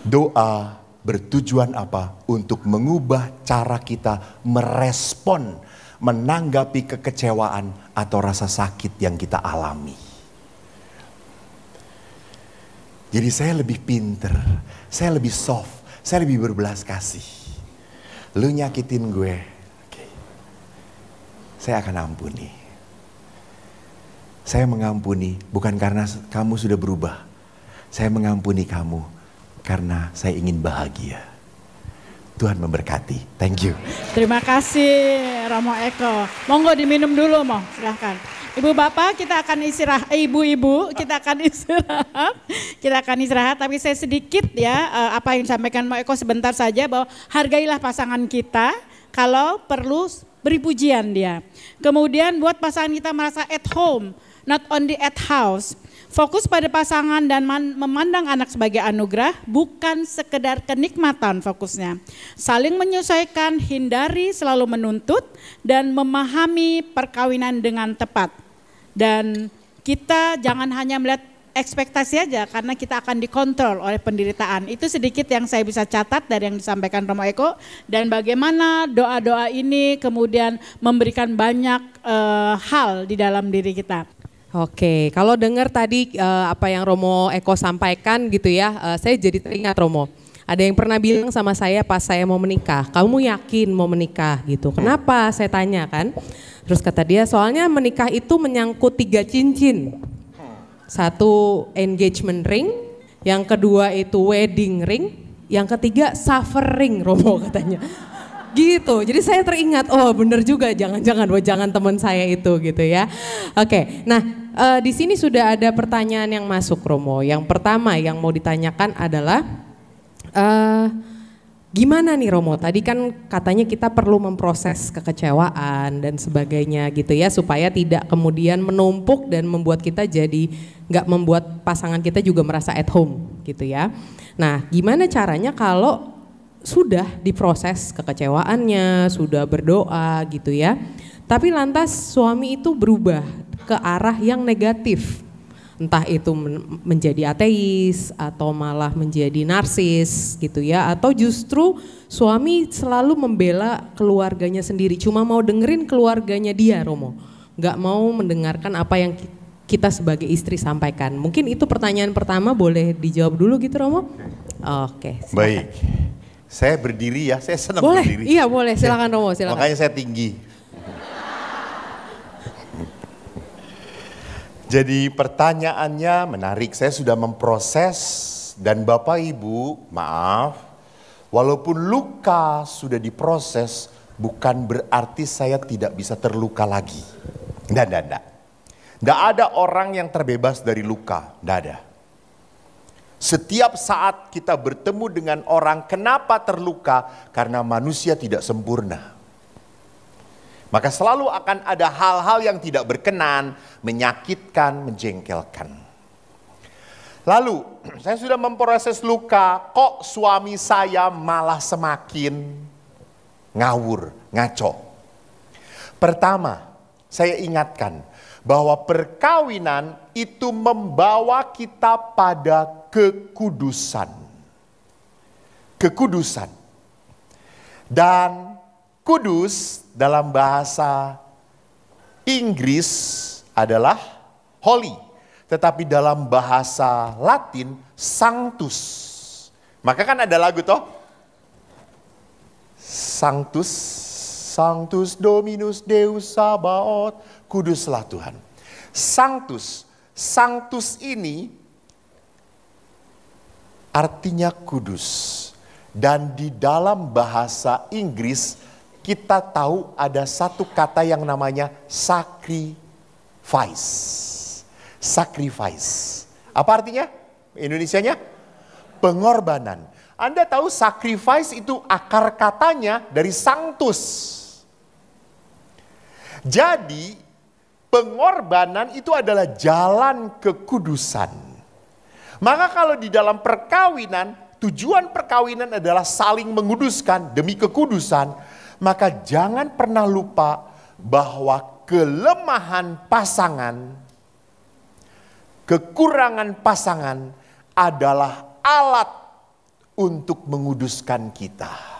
doa bertujuan apa? Untuk mengubah cara kita merespon, menanggapi kekecewaan atau rasa sakit yang kita alami. Jadi saya lebih pinter, saya lebih soft, saya lebih berbelas kasih. Lu nyakitin gue, saya akan ampuni. Saya mengampuni bukan karena kamu sudah berubah. Saya mengampuni kamu karena saya ingin bahagia. Tuhan memberkati. Thank you. Terima kasih Romo Eko. Monggo diminum dulu, Mo. Silahkan. Ibu bapak kita akan istirahat, ibu-ibu kita akan istirahat. Tapi saya sedikit ya apa yang disampaikan Mo Eko sebentar saja, bahwa hargailah pasangan kita, kalau perlu beri pujian dia. Kemudian buat pasangan kita merasa at home, not only at house. Fokus pada pasangan dan memandang anak sebagai anugerah, bukan sekedar kenikmatan fokusnya. Saling menyesuaikan, hindari selalu menuntut, dan memahami perkawinan dengan tepat. Dan kita jangan hanya melihat ekspektasi aja, karena kita akan dikontrol oleh penderitaan. Itu sedikit yang saya bisa catat dari yang disampaikan Romo Eko, dan bagaimana doa-doa ini kemudian memberikan banyak hal di dalam diri kita. Oke, kalau dengar tadi apa yang Romo Eko sampaikan gitu ya, saya jadi teringat Romo. Ada yang pernah bilang sama saya pas saya mau menikah, kamu yakin mau menikah gitu? Kenapa? Saya tanya kan. Terus kata dia, soalnya menikah itu menyangkut 3 cincin. 1 engagement ring, yang kedua itu wedding ring, yang ketiga suffering Romo katanya. Gitu, jadi saya teringat, oh bener juga, jangan teman saya itu gitu ya. Oke, nah di sini sudah ada pertanyaan yang masuk Romo. Yang pertama yang mau ditanyakan adalah gimana nih Romo, tadi kan katanya kita perlu memproses kekecewaan dan sebagainya gitu ya, supaya tidak kemudian menumpuk dan membuat kita jadi nggak membuat pasangan kita juga merasa at home gitu ya. Nah, gimana caranya kalau sudah diproses kekecewaannya, sudah berdoa gitu ya, tapi lantas suami itu berubah ke arah yang negatif, entah itu menjadi ateis atau malah menjadi narsis gitu ya, atau justru suami selalu membela keluarganya sendiri, cuma mau dengerin keluarganya dia, Romo, nggak mau mendengarkan apa yang kita sebagai istri sampaikan. Mungkin itu pertanyaan pertama, boleh dijawab dulu gitu, Romo? Oke, silakan. Baik, saya berdiri ya, saya senang boleh, berdiri. Iya boleh, silakan Romo, silakan. Makanya saya tinggi. Jadi pertanyaannya menarik, saya sudah memproses dan Bapak Ibu, maaf, walaupun luka sudah diproses, bukan berarti saya tidak bisa terluka lagi. Tidak ada orang yang terbebas dari luka, tidak ada. Setiap saat kita bertemu dengan orang, kenapa terluka? Karena manusia tidak sempurna. Maka selalu akan ada hal-hal yang tidak berkenan, menyakitkan, menjengkelkan. Lalu, saya sudah memproses luka, kok suami saya malah semakin ngawur, ngaco. Pertama, saya ingatkan bahwa perkawinan itu membawa kita pada kekudusan. Kekudusan. Dan kudus dalam bahasa Inggris adalah holy, tetapi dalam bahasa Latin sanctus. Maka kan ada lagu toh, Sanctus, Sanctus Dominus Deus Sabaoth, kuduslah Tuhan. Sanctus, sanctus ini artinya kudus. Dan di dalam bahasa Inggris kita tahu ada satu kata yang namanya sacrifice. Sacrifice. Apa artinya? Indonesianya? Pengorbanan. Anda tahu sacrifice itu akar katanya dari sanctus. Jadi pengorbanan itu adalah jalan kekudusan. Maka kalau di dalam perkawinan, tujuan perkawinan adalah saling menguduskan demi kekudusan, maka jangan pernah lupa bahwa kelemahan pasangan, kekurangan pasangan adalah alat untuk menguduskan kita.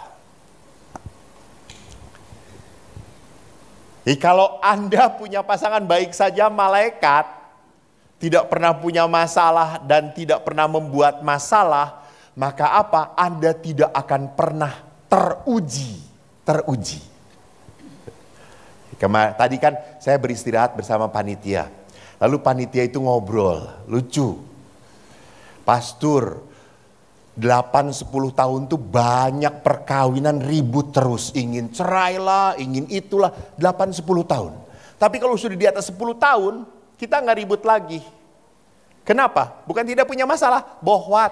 Kalau Anda punya pasangan baik saja, malaikat tidak pernah punya masalah dan tidak pernah membuat masalah, maka apa? Anda tidak akan pernah teruji. Tadi kan saya beristirahat bersama panitia. Lalu panitia itu ngobrol, lucu. Pastor, 8-10 tahun tuh banyak perkawinan ribut terus. Ingin cerai lah, ingin itulah, 8-10 tahun. Tapi kalau sudah di atas 10 tahun, kita nggak ribut lagi. Kenapa? Bukan tidak punya masalah, bohwat.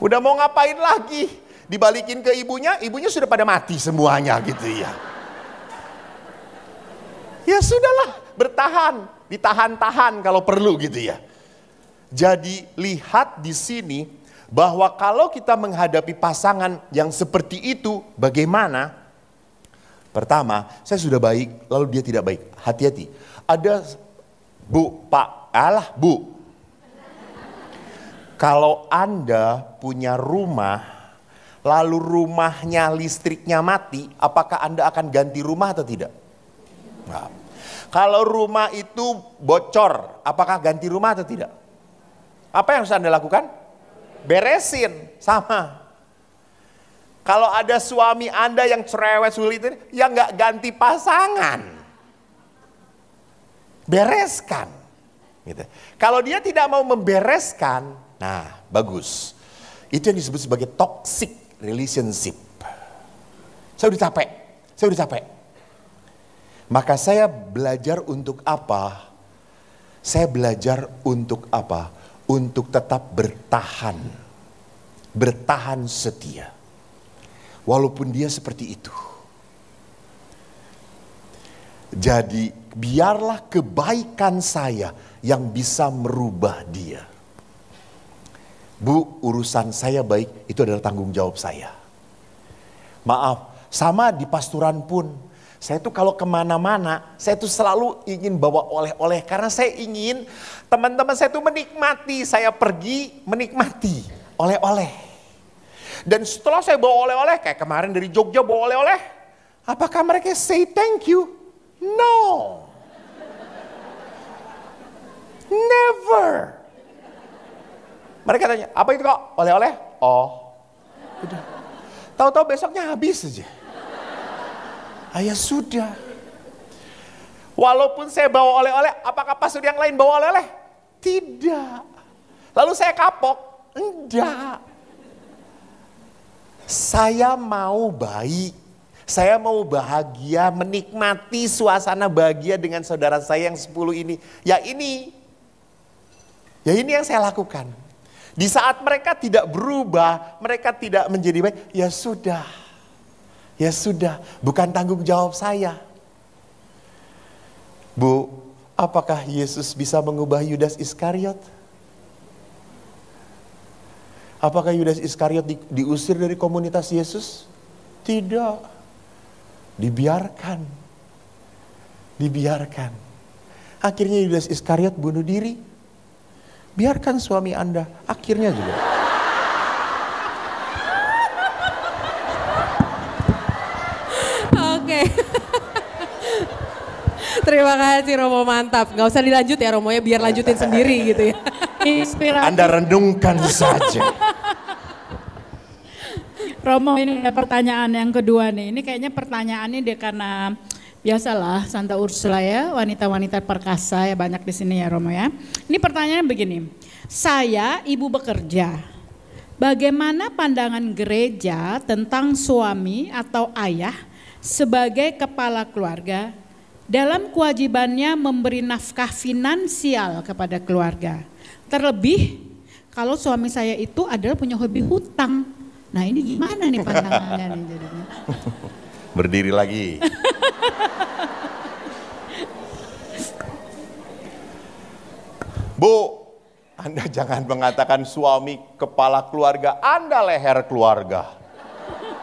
Udah mau ngapain lagi? Dibalikin ke ibunya, ibunya sudah pada mati semuanya gitu ya. Ya sudahlah, bertahan, ditahan-tahan kalau perlu gitu ya. Jadi lihat di sini bahwa kalau kita menghadapi pasangan yang seperti itu, bagaimana? Pertama, saya sudah baik, lalu dia tidak baik. Hati-hati. Ada Bu, Pak, Bu. Kalau Anda punya rumah, lalu rumahnya listriknya mati, apakah Anda akan ganti rumah atau tidak? Nah. Kalau rumah itu bocor, apakah ganti rumah atau tidak? Apa yang harus Anda lakukan? Beresin, sama. Kalau ada suami Anda yang cerewet sulit, ya nggak ganti pasangan. Bereskan. Gitu. Kalau dia tidak mau membereskan, nah bagus. Itu yang disebut sebagai toxic relationship. Saya udah capek. Maka saya belajar untuk apa? Saya belajar untuk apa? Untuk tetap bertahan. Bertahan setia. Walaupun dia seperti itu. Jadi biarlah kebaikan saya yang bisa merubah dia. Bu, urusan saya baik, itu adalah tanggung jawab saya. Maaf, sama di pasturan pun. Saya tuh kalau kemana-mana, saya tuh selalu ingin bawa oleh-oleh. Karena saya ingin teman-teman saya tuh menikmati, saya pergi menikmati oleh-oleh. Dan setelah saya bawa oleh-oleh, kayak kemarin dari Jogja bawa oleh-oleh. Apakah mereka say thank you? No. Never. Mereka tanya, apa itu kok? Oleh-oleh? Oh. Udah. Tahu-tahu besoknya habis aja. Ya sudah. Walaupun saya bawa oleh-oleh, apakah pastor yang lain bawa oleh-oleh? Tidak. Lalu saya kapok? Enggak. Saya mau baik. Saya mau bahagia, menikmati suasana bahagia dengan saudara saya yang 10 ini. Ya ini yang saya lakukan. Di saat mereka tidak berubah, mereka tidak menjadi baik, ya sudah. Ya sudah, bukan tanggung jawab saya. Bu, apakah Yesus bisa mengubah Yudas Iskariot? Apakah Yudas Iskariot diusir dari komunitas Yesus? Tidak. Dibiarkan. Akhirnya Yudas Iskariot bunuh diri. Biarkan suami Anda, akhirnya juga. Oke. Terima kasih Romo, mantap. Gak usah dilanjut ya Romo ya, biar lanjutin sendiri gitu ya. Inspirasi. Anda renungkan saja. Romo, ini ada pertanyaan yang kedua nih. Ini kayaknya pertanyaannya dia karena biasalah Santa Ursula ya, wanita-wanita perkasa ya banyak di sini ya Romo ya. Ini pertanyaannya begini. Saya ibu bekerja. Bagaimana pandangan gereja tentang suami atau ayah sebagai kepala keluarga dalam kewajibannya memberi nafkah finansial kepada keluarga? Terlebih kalau suami saya itu adalah punya hobi hutang. Nah ini gimana nih pandangannya nih jadinya? Berdiri lagi. Bu, Anda jangan mengatakan suami kepala keluarga, Anda leher keluarga.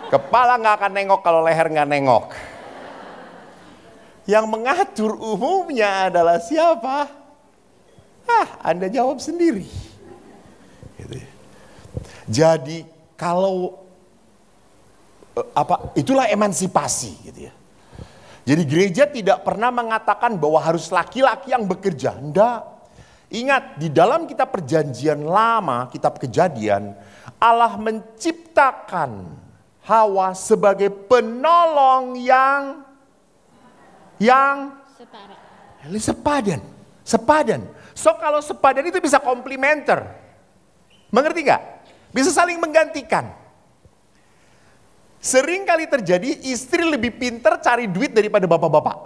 Kepala nggak akan nengok kalau leher nggak nengok. Yang mengatur umumnya adalah siapa? Anda jawab sendiri. Gitu. Jadi kalau itulah emansipasi gitu ya. Jadi gereja tidak pernah mengatakan bahwa harus laki-laki yang bekerja. Enggak. Ingat, di dalam kitab perjanjian lama, kitab Kejadian, Allah menciptakan Hawa sebagai penolong yang sepadan. So kalau sepadan itu bisa komplementer. Mengerti nggak? Bisa saling menggantikan. Sering kali terjadi istri lebih pintar cari duit daripada bapak-bapak.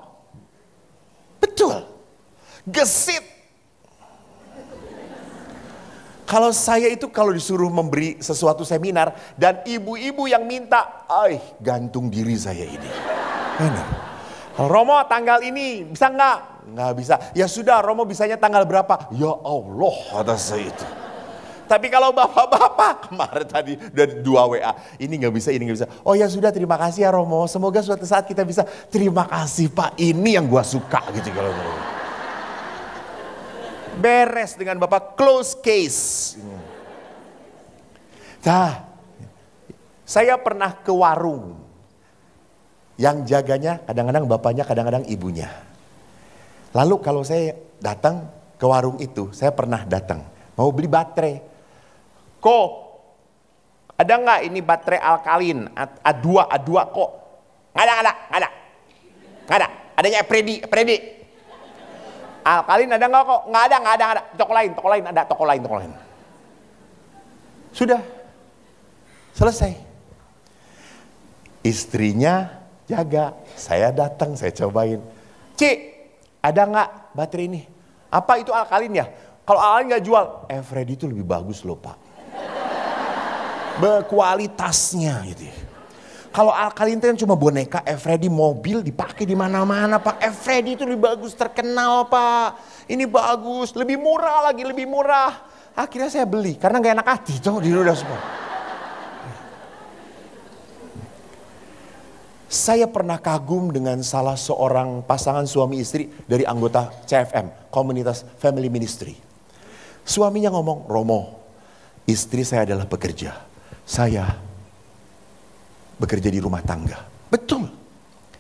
Betul. Gesit. Kalau saya itu kalau disuruh memberi sesuatu seminar dan ibu-ibu yang minta, gantung diri saya ini. Benar. Romo tanggal ini bisa nggak? Nggak bisa. Ya sudah, Romo bisanya tanggal berapa? Ya Allah, kata saya itu. Tapi kalau bapak-bapak kemarin tadi udah 2 WA, ini nggak bisa, ini nggak bisa. Oh ya sudah, terima kasih ya Romo. Semoga suatu saat kita bisa. Terima kasih Pak, ini yang gua suka gitu kalau beres dengan bapak, close case. Nah, saya pernah ke warung. Yang jaganya kadang-kadang bapaknya, kadang-kadang ibunya. Lalu kalau saya datang ke warung itu, saya pernah datang mau beli baterai. Kok ada nggak ini baterai alkalin A2 kok? Nggak ada. Adanya Predi. Alkalin ada nggak kok? Nggak ada. Toko lain. Sudah selesai. Istrinya jaga, saya datang, saya cobain. Cik, ada nggak baterai ini? Apa itu alkalin ya? Kalau alkalin nggak jual, Freddy itu lebih bagus loh Pak. Berkualitasnya gitu. Kalau kalian itu cuma boneka, Freddy mobil dipakai di mana-mana Pak. Freddy itu lebih bagus, terkenal Pak. Ini bagus, lebih murah lagi, lebih murah. Akhirnya saya beli karena gak enak hati tuh di udah semua. Saya pernah kagum dengan salah seorang pasangan suami istri dari anggota CFM, Komunitas Family Ministry. Suaminya ngomong, Romo, istri saya adalah pekerja. Saya bekerja di rumah tangga. Betul.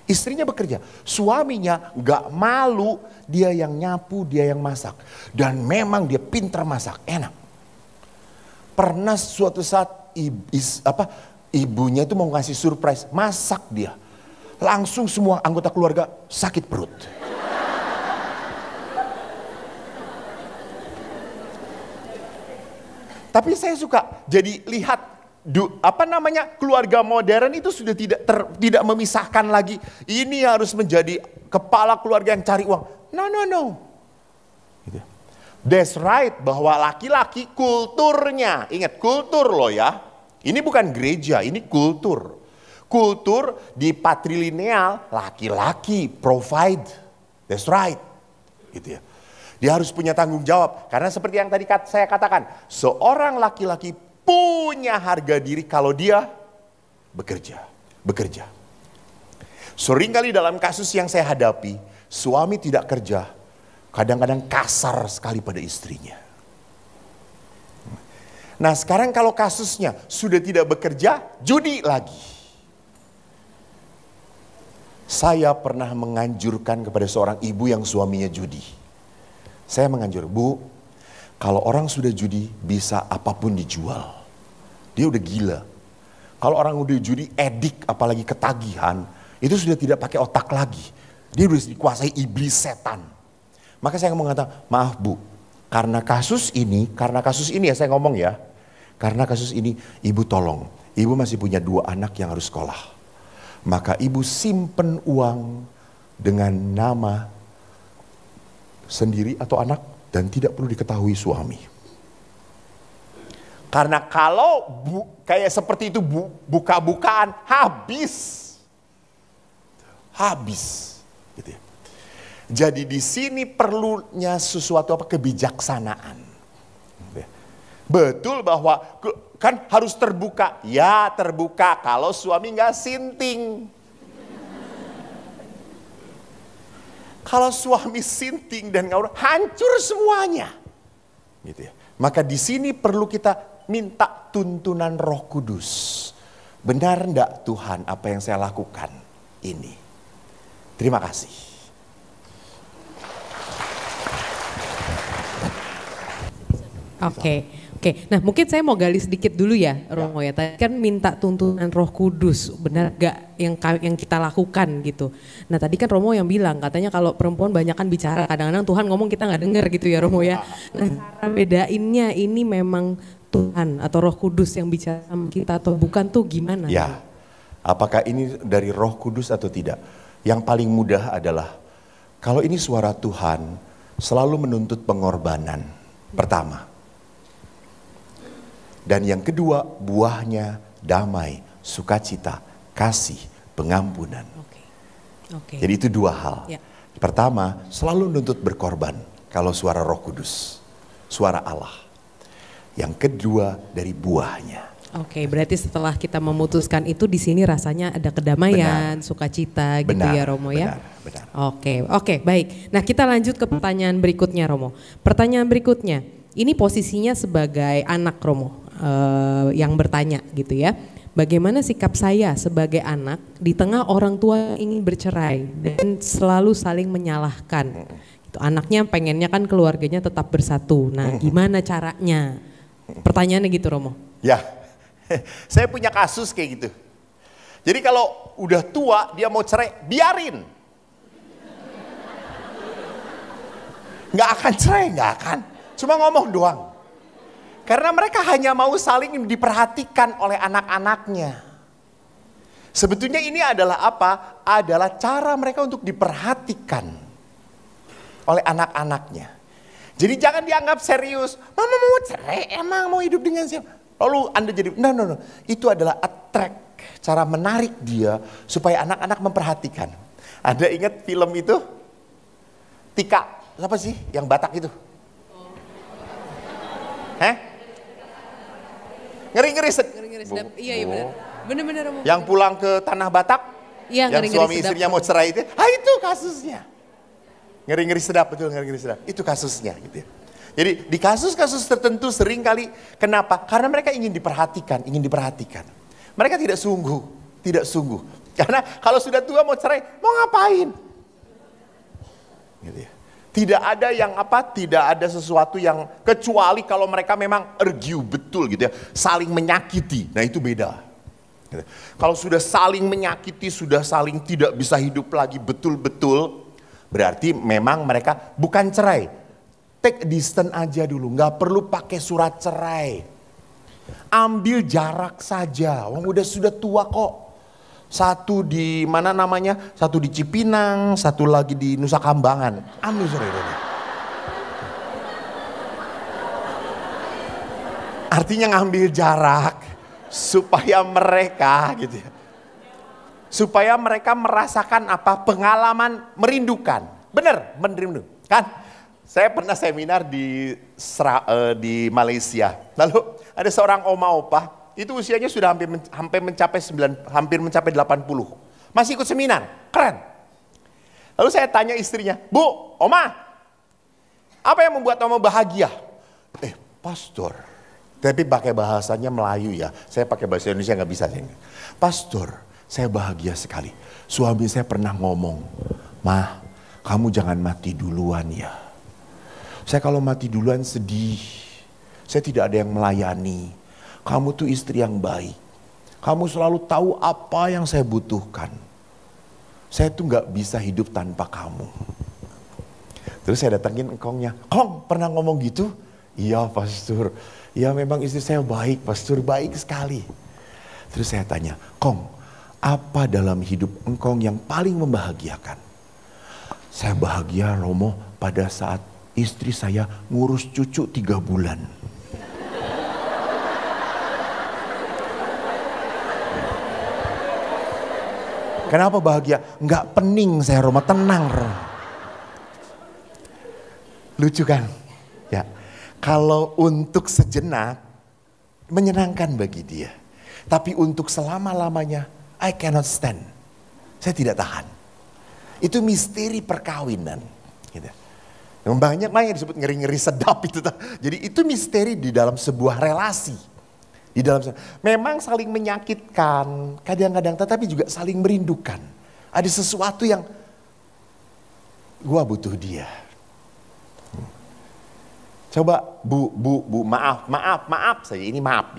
Istrinya bekerja. Suaminya gak malu, dia yang nyapu, dia yang masak. Dan memang dia pintar masak, enak. Pernah suatu saat ibunya itu mau ngasih surprise, masak dia. Langsung semua anggota keluarga sakit perut. Tapi saya suka jadi lihat keluarga modern itu sudah tidak memisahkan lagi. Ini harus menjadi kepala keluarga yang cari uang. No. Gitu. That's right, bahwa laki-laki kulturnya, ingat kultur loh ya. Ini bukan gereja, ini kultur. Kultur di patrilineal, laki-laki provide. That's right. Gitu ya. Dia harus punya tanggung jawab. Karena seperti yang tadi saya katakan, seorang laki-laki punya harga diri kalau dia bekerja. Seringkali dalam kasus yang saya hadapi, suami tidak kerja, kadang-kadang kasar sekali pada istrinya. Nah sekarang kalau kasusnya sudah tidak bekerja, judi lagi. Saya pernah menganjurkan kepada seorang ibu yang suaminya judi. Saya menganjur, Bu, kalau orang sudah judi bisa apapun dijual. Dia udah gila. Kalau orang udah judi edik apalagi ketagihan, itu sudah tidak pakai otak lagi. Dia udah dikuasai iblis setan. Maka saya mengatakan, maaf Bu, karena kasus ini ya saya ngomong ya. Karena kasus ini ibu tolong, ibu masih punya 2 anak yang harus sekolah. Maka ibu simpen uang dengan nama sendiri atau anak dan tidak perlu diketahui suami. Karena kalau kayak seperti itu buka-bukaan habis. Gitu ya. Jadi di sini perlunya sesuatu kebijaksanaan. Gitu ya. Betul bahwa kan harus terbuka. Ya terbuka kalau suami nggak sinting. Kalau suami sinting dan ngawur, hancur semuanya. Gitu ya. Maka di sini perlu kita minta tuntunan Roh Kudus. Benar enggak Tuhan apa yang saya lakukan ini? Terima kasih. Oke. Nah mungkin saya mau gali sedikit dulu ya Romo ya. Tadi kan minta tuntunan Roh Kudus, benar gak yang kita lakukan gitu. Nah tadi kan Romo yang bilang katanya kalau perempuan banyakan bicara, kadang-kadang Tuhan ngomong kita gak dengar gitu ya Romo ya. Nah cara bedainnya ini memang Tuhan atau Roh Kudus yang bicara sama kita atau bukan tuh gimana? Ya, apakah ini dari Roh Kudus atau tidak? Yang paling mudah adalah kalau ini suara Tuhan selalu menuntut pengorbanan. Pertama. Dan yang kedua, buahnya damai, sukacita, kasih, pengampunan. Oke. Jadi itu 2 hal. Ya. Pertama, selalu menuntut berkorban kalau suara Roh Kudus, suara Allah. Yang kedua dari buahnya. Oke, berarti setelah kita memutuskan itu di sini rasanya ada kedamaian, sukacita gitu ya Romo ya. Benar. Oke, baik. Nah kita lanjut ke pertanyaan berikutnya Romo. Pertanyaan berikutnya, ini posisinya sebagai anak Romo yang bertanya gitu ya. Bagaimana sikap saya sebagai anak di tengah orang tua yang ingin bercerai dan selalu saling menyalahkan. Gitu. Anaknya pengennya kan keluarganya tetap bersatu. Nah gimana caranya? Pertanyaannya gitu Romo. Ya, saya punya kasus kayak gitu. Jadi kalau udah tua dia mau cerai, biarin. Nggak akan cerai, nggak akan. Cuma ngomong doang. Karena mereka hanya mau saling diperhatikan oleh anak-anaknya. Sebetulnya ini adalah apa? Adalah cara mereka untuk diperhatikan oleh anak-anaknya. Jadi jangan dianggap serius. Mama mau cerai, emang mau hidup dengan siapa? Lalu Anda jadi, no. Itu adalah attract, cara menarik dia supaya anak-anak memperhatikan. Anda ingat film itu? Tika, apa sih yang Batak itu? Ngeri-ngeri sedap. Iya benar. Benar-benar. Yang pulang ke tanah Batak, Iya, yang suami istrinya mau cerai itu, itu kasusnya. Ngeri-ngeri sedap, betul, ngeri-ngeri sedap. Itu kasusnya gitu ya. Jadi di kasus-kasus tertentu sering kali, kenapa? Karena mereka ingin diperhatikan. Mereka tidak sungguh. Karena kalau sudah tua mau cerai, mau ngapain? Gitu ya. Tidak ada yang tidak ada sesuatu yang, kecuali kalau mereka memang argue betul gitu ya, saling menyakiti. Nah itu beda. Gitu. Kalau sudah saling menyakiti, sudah saling tidak bisa hidup lagi betul-betul, berarti memang mereka bukan cerai. Take distance aja dulu, nggak perlu pakai surat cerai. Ambil jarak saja, udah sudah tua kok. Satu di mana namanya? Satu di Cipinang, satu lagi di Nusa Kambangan. Ambil saudara. Artinya ngambil jarak supaya mereka gitu ya. Supaya mereka merasakan pengalaman merindukan. Benar, merindu. Kan? Saya pernah seminar di Malaysia. Lalu ada seorang oma opa. Itu usianya sudah hampir mencapai 80. Masih ikut seminar, keren. Lalu saya tanya istrinya, Bu, Oma, apa yang membuat Oma bahagia? Pastor, tapi pakai bahasanya Melayu ya. Saya pakai bahasa Indonesia nggak bisa. Pastor, saya bahagia sekali. Suami saya pernah ngomong, Ma, kamu jangan mati duluan ya. Saya kalau mati duluan sedih. Saya tidak ada yang melayani. Kamu tuh istri yang baik. Kamu selalu tahu apa yang saya butuhkan. Saya tuh gak bisa hidup tanpa kamu. Terus saya datangin engkongnya. Kong pernah ngomong gitu? Iya pastor. Ya memang istri saya baik pastor. Baik sekali. Terus saya tanya. Kong apa dalam hidup engkong yang paling membahagiakan? Saya bahagia Romo pada saat istri saya ngurus cucu 3 bulan. Kenapa bahagia? Enggak pening saya Romo, tenang Romo. Lucu kan? Ya. Kalau untuk sejenak menyenangkan bagi dia. Tapi untuk selama-lamanya I cannot stand. Saya tidak tahan. Itu misteri perkawinan. Gitu. Banyak disebut ngeri-ngeri sedap itu. Jadi itu misteri di dalam sebuah relasi. Memang saling menyakitkan kadang-kadang, tetapi juga saling merindukan. Ada sesuatu yang gua butuh dia. Coba bu maaf saja, ini maaf.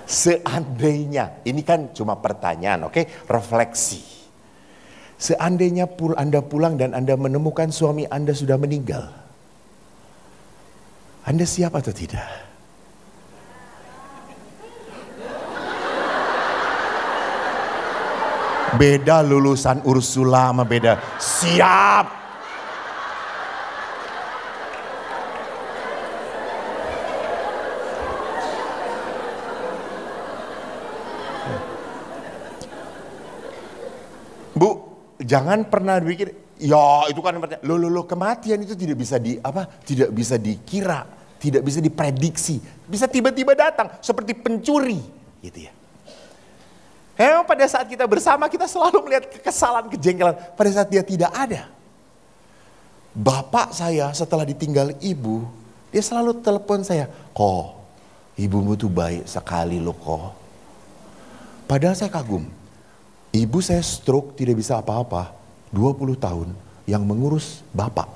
Seandainya, ini kan cuma pertanyaan, oke? Refleksi. Seandainya Anda pulang dan Anda menemukan suami Anda sudah meninggal. Anda siap atau tidak? Beda lulusan Ursula sama beda. Siap. Bu, jangan pernah pikir, ya itu kan kematian itu tidak bisa dikira, tidak bisa diprediksi, bisa tiba-tiba datang seperti pencuri, gitu ya. Memang pada saat kita bersama kita selalu melihat kekesalan, kejengkelan pada saat dia tidak ada. Bapak saya setelah ditinggal ibu, dia selalu telepon saya, "Ko, ibumu tuh baik sekali loh, Ko." Padahal saya kagum. Ibu saya stroke tidak bisa apa-apa, 20 tahun yang mengurus bapak,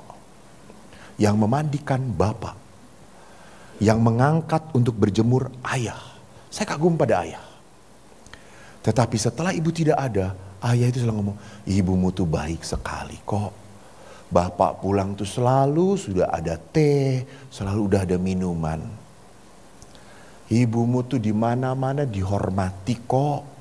yang memandikan bapak, yang mengangkat untuk berjemur ayah. Saya kagum pada ayah. Tetapi setelah ibu tidak ada, ayah itu selalu ngomong, ibumu tuh baik sekali kok. Bapak pulang tuh selalu sudah ada teh, selalu udah ada minuman. Ibumu tuh di mana-mana dihormati kok.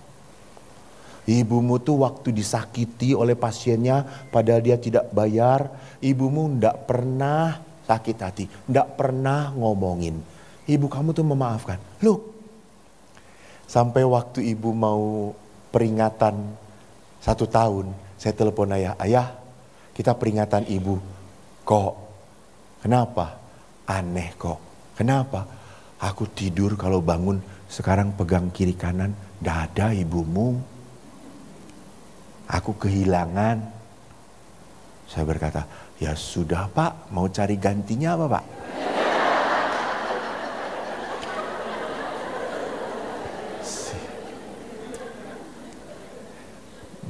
Ibumu tuh waktu disakiti oleh pasiennya padahal dia tidak bayar, ibumu enggak pernah sakit hati. Nggak pernah ngomongin. Ibu kamu tuh memaafkan. Loh, sampai waktu ibu mau peringatan 1 tahun, saya telepon ayah. Ayah, kita peringatan ibu. Kok? Kenapa? Aneh kok. Kenapa? Aku tidur kalau bangun, sekarang pegang kiri kanan, nggak ada ibumu. Aku kehilangan. Saya berkata, ya sudah Pak, mau cari gantinya apa Pak?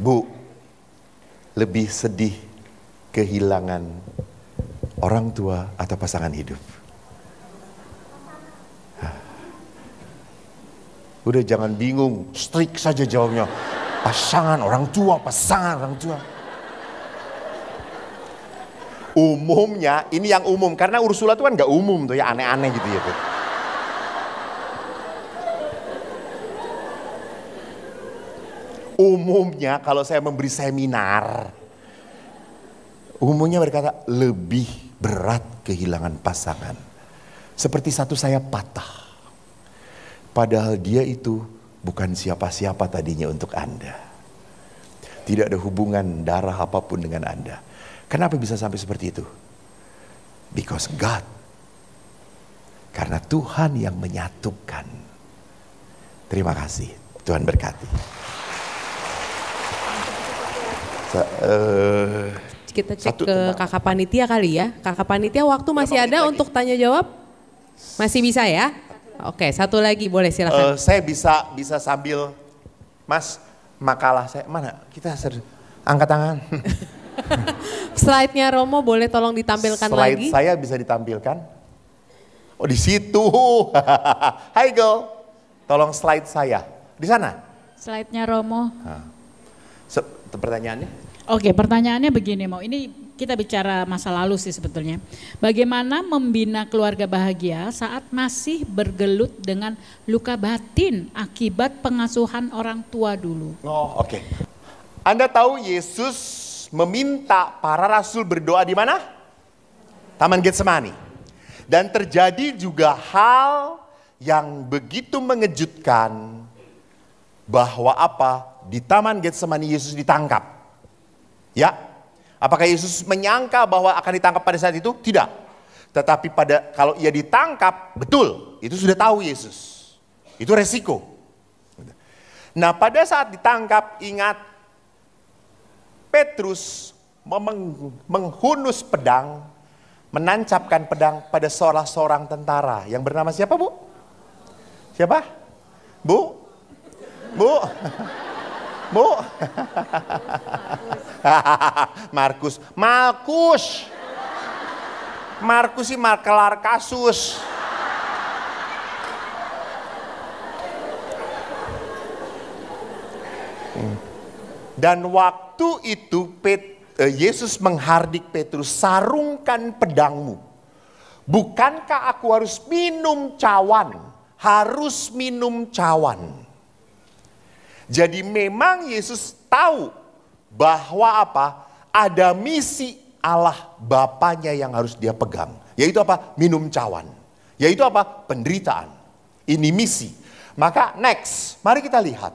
Bu, lebih sedih kehilangan orang tua atau pasangan hidup? Udah jangan bingung, strict saja jawabnya. Pasangan orang tua, pasangan orang tua. Umumnya, ini yang umum, karena Ursula itu kan gak umum tuh ya, aneh-aneh gitu ya tuh. Umumnya kalau saya memberi seminar, umumnya berkata lebih berat kehilangan pasangan. Seperti satu saya patah. Padahal dia itu bukan siapa-siapa tadinya untuk Anda. Tidak ada hubungan darah apapun dengan Anda. Kenapa bisa sampai seperti itu? Because God. Karena Tuhan yang menyatukan. Terima kasih. Tuhan berkati. Kita cek ke kakak panitia kali ya. Kakak panitia waktu masih ada untuk tanya jawab? Masih bisa ya? Oke, satu lagi boleh silakan. Saya bisa sambil, Mas, makalah saya mana? Kita angkat tangan. Slide-nya Romo boleh tolong ditampilkan lagi? Slide saya bisa ditampilkan. Oh di situ. Hai girl, tolong slide saya. Di sana. Slide-nya Romo. Pertanyaannya? Oke, pertanyaannya begini Mo. Ini kita bicara masa lalu sih sebetulnya. Bagaimana membina keluarga bahagia saat masih bergelut dengan luka batin akibat pengasuhan orang tua dulu? Oh, oke. Anda tahu Yesus meminta para rasul berdoa di mana? Taman Getsemani. Dan terjadi juga hal yang begitu mengejutkan bahwa apa? Di Taman Getsemani Yesus ditangkap. Ya. Apakah Yesus menyangka bahwa akan ditangkap pada saat itu? Tidak. Tetapi kalau ia ditangkap, betul, itu sudah tahu Yesus. Itu resiko. Nah, pada saat ditangkap, ingat Petrus menghunus pedang, menancapkan pedang pada salah seorang tentara yang bernama siapa, Bu? Siapa? Bu? Bu? Bu? Markus sih kelar kasus. Dan waktu itu Yesus menghardik Petrus, sarungkan pedangmu. Bukankah aku harus minum cawan? Harus minum cawan. Jadi memang Yesus tahu bahwa apa? Ada misi Allah Bapanya yang harus dia pegang. Yaitu apa? Minum cawan. Yaitu apa? Penderitaan. Ini misi. Maka next, mari kita lihat.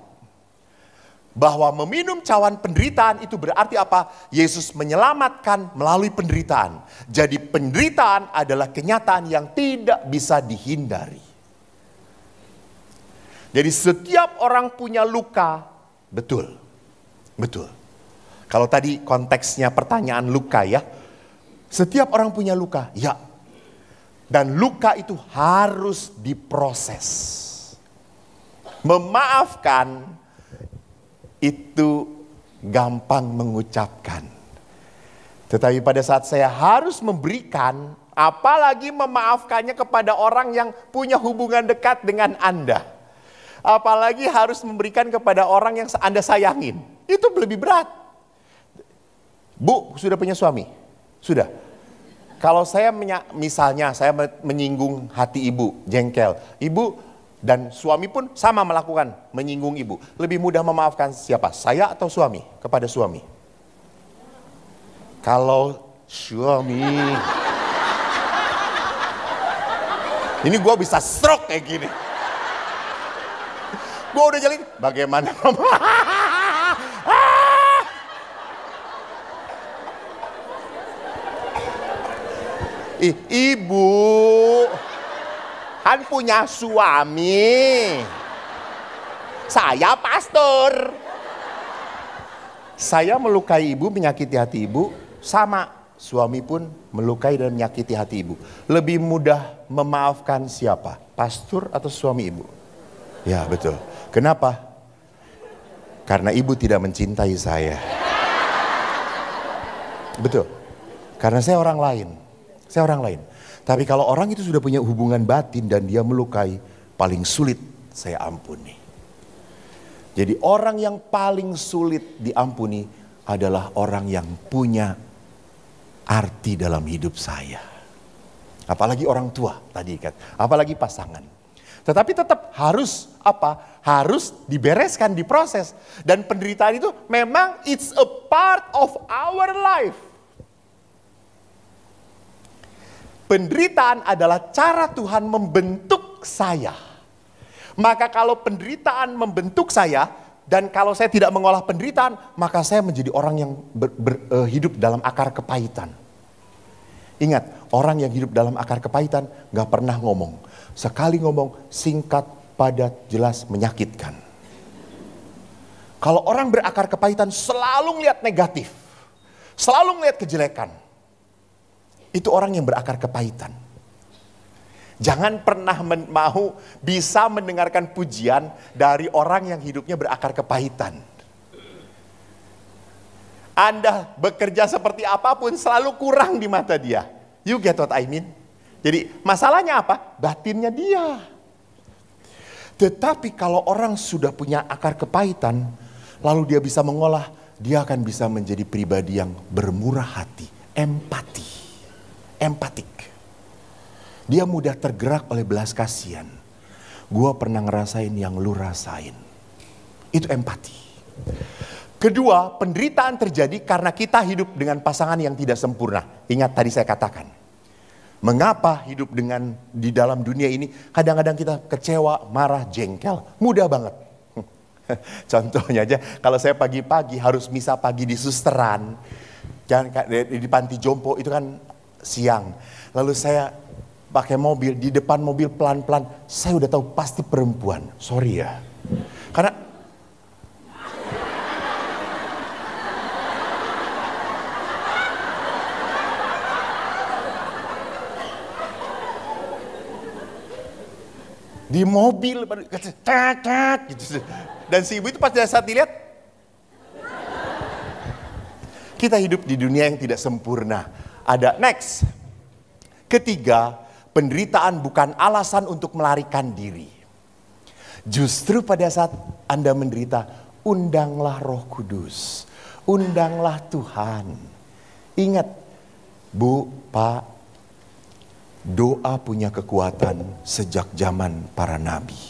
Bahwa meminum cawan penderitaan itu berarti apa? Yesus menyelamatkan melalui penderitaan. Jadi penderitaan adalah kenyataan yang tidak bisa dihindari. Jadi setiap orang punya luka, betul. Betul. Kalau tadi konteksnya pertanyaan luka ya. Setiap orang punya luka, ya. Dan luka itu harus diproses. Memaafkan itu gampang mengucapkan. Tetapi pada saat saya harus memberikan, apalagi memaafkannya kepada orang yang punya hubungan dekat dengan Anda. Apalagi harus memberikan kepada orang yang Anda sayangin. Itu lebih berat. Bu, sudah punya suami? Sudah. Kalau saya misalnya saya menyinggung hati ibu, jengkel. Ibu dan suami pun sama melakukan, menyinggung ibu. Lebih mudah memaafkan siapa? Saya atau suami? Kepada suami. Kalau suami. Ini gue bisa stroke kayak gini. Gue udah jalan, bagaimana mama? Ibu kan punya suami. Saya pastor. Saya melukai ibu, menyakiti hati ibu, sama suami pun melukai dan menyakiti hati ibu. Lebih mudah memaafkan siapa? Pastor atau suami ibu? Ya betul. Kenapa? Karena ibu tidak mencintai saya. Betul. Karena saya orang lain. Saya orang lain. Tapi kalau orang itu sudah punya hubungan batin dan dia melukai, paling sulit saya ampuni. Jadi orang yang paling sulit diampuni adalah orang yang punya arti dalam hidup saya. Apalagi orang tua tadi kan, apalagi pasangan. Tetapi tetap harus apa? Harus dibereskan, diproses. Dan penderitaan itu memang it's a part of our life. Penderitaan adalah cara Tuhan membentuk saya. Maka kalau penderitaan membentuk saya, dan kalau saya tidak mengolah penderitaan, maka saya menjadi orang yang hidup dalam akar kepahitan. Ingat, orang yang hidup dalam akar kepahitan gak pernah ngomong. Sekali ngomong, singkat, padat, jelas, menyakitkan. Kalau orang berakar kepahitan selalu ngeliat negatif, selalu ngeliat kejelekan. Itu orang yang berakar kepahitan. Jangan pernah mau bisa mendengarkan pujian dari orang yang hidupnya berakar kepahitan. Anda bekerja seperti apapun selalu kurang di mata dia. You get what I mean? Jadi masalahnya apa? Batinnya dia. Tetapi kalau orang sudah punya akar kepahitan, lalu dia bisa mengolah, dia akan bisa menjadi pribadi yang bermurah hati, empatik. Dia mudah tergerak oleh belas kasihan. Gua pernah ngerasain yang lu rasain. Itu empati. Kedua, penderitaan terjadi karena kita hidup dengan pasangan yang tidak sempurna. Ingat tadi saya katakan. Mengapa hidup di dalam dunia ini kadang-kadang kita kecewa, marah, jengkel. Mudah banget. Contohnya aja, kalau saya pagi-pagi harus misa pagi di susteran. Di panti jompo itu kan siang. Lalu saya pakai mobil, di depan mobil pelan-pelan, saya udah tahu pasti perempuan. Sorry ya. Karena di mobil gitu. Dan si ibu itu pas saat dilihat, kita hidup di dunia yang tidak sempurna. Ada next. Ketiga, penderitaan bukan alasan untuk melarikan diri. Justru pada saat Anda menderita, undanglah Roh Kudus. Undanglah Tuhan. Ingat, Bu, Pak, doa punya kekuatan sejak zaman para nabi.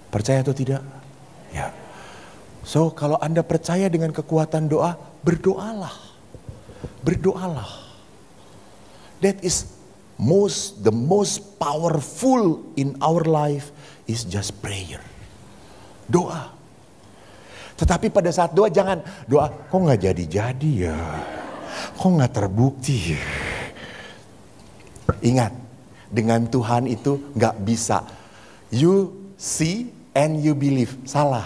Percaya atau tidak? Ya. So, kalau Anda percaya dengan kekuatan doa, berdoalah. Berdoalah. That is the most powerful in our life is just prayer. Doa. Tetapi pada saat doa jangan doa, kok gak jadi-jadi ya? Kok gak terbukti ya? Ingat, dengan Tuhan itu gak bisa. You see and you believe. Salah.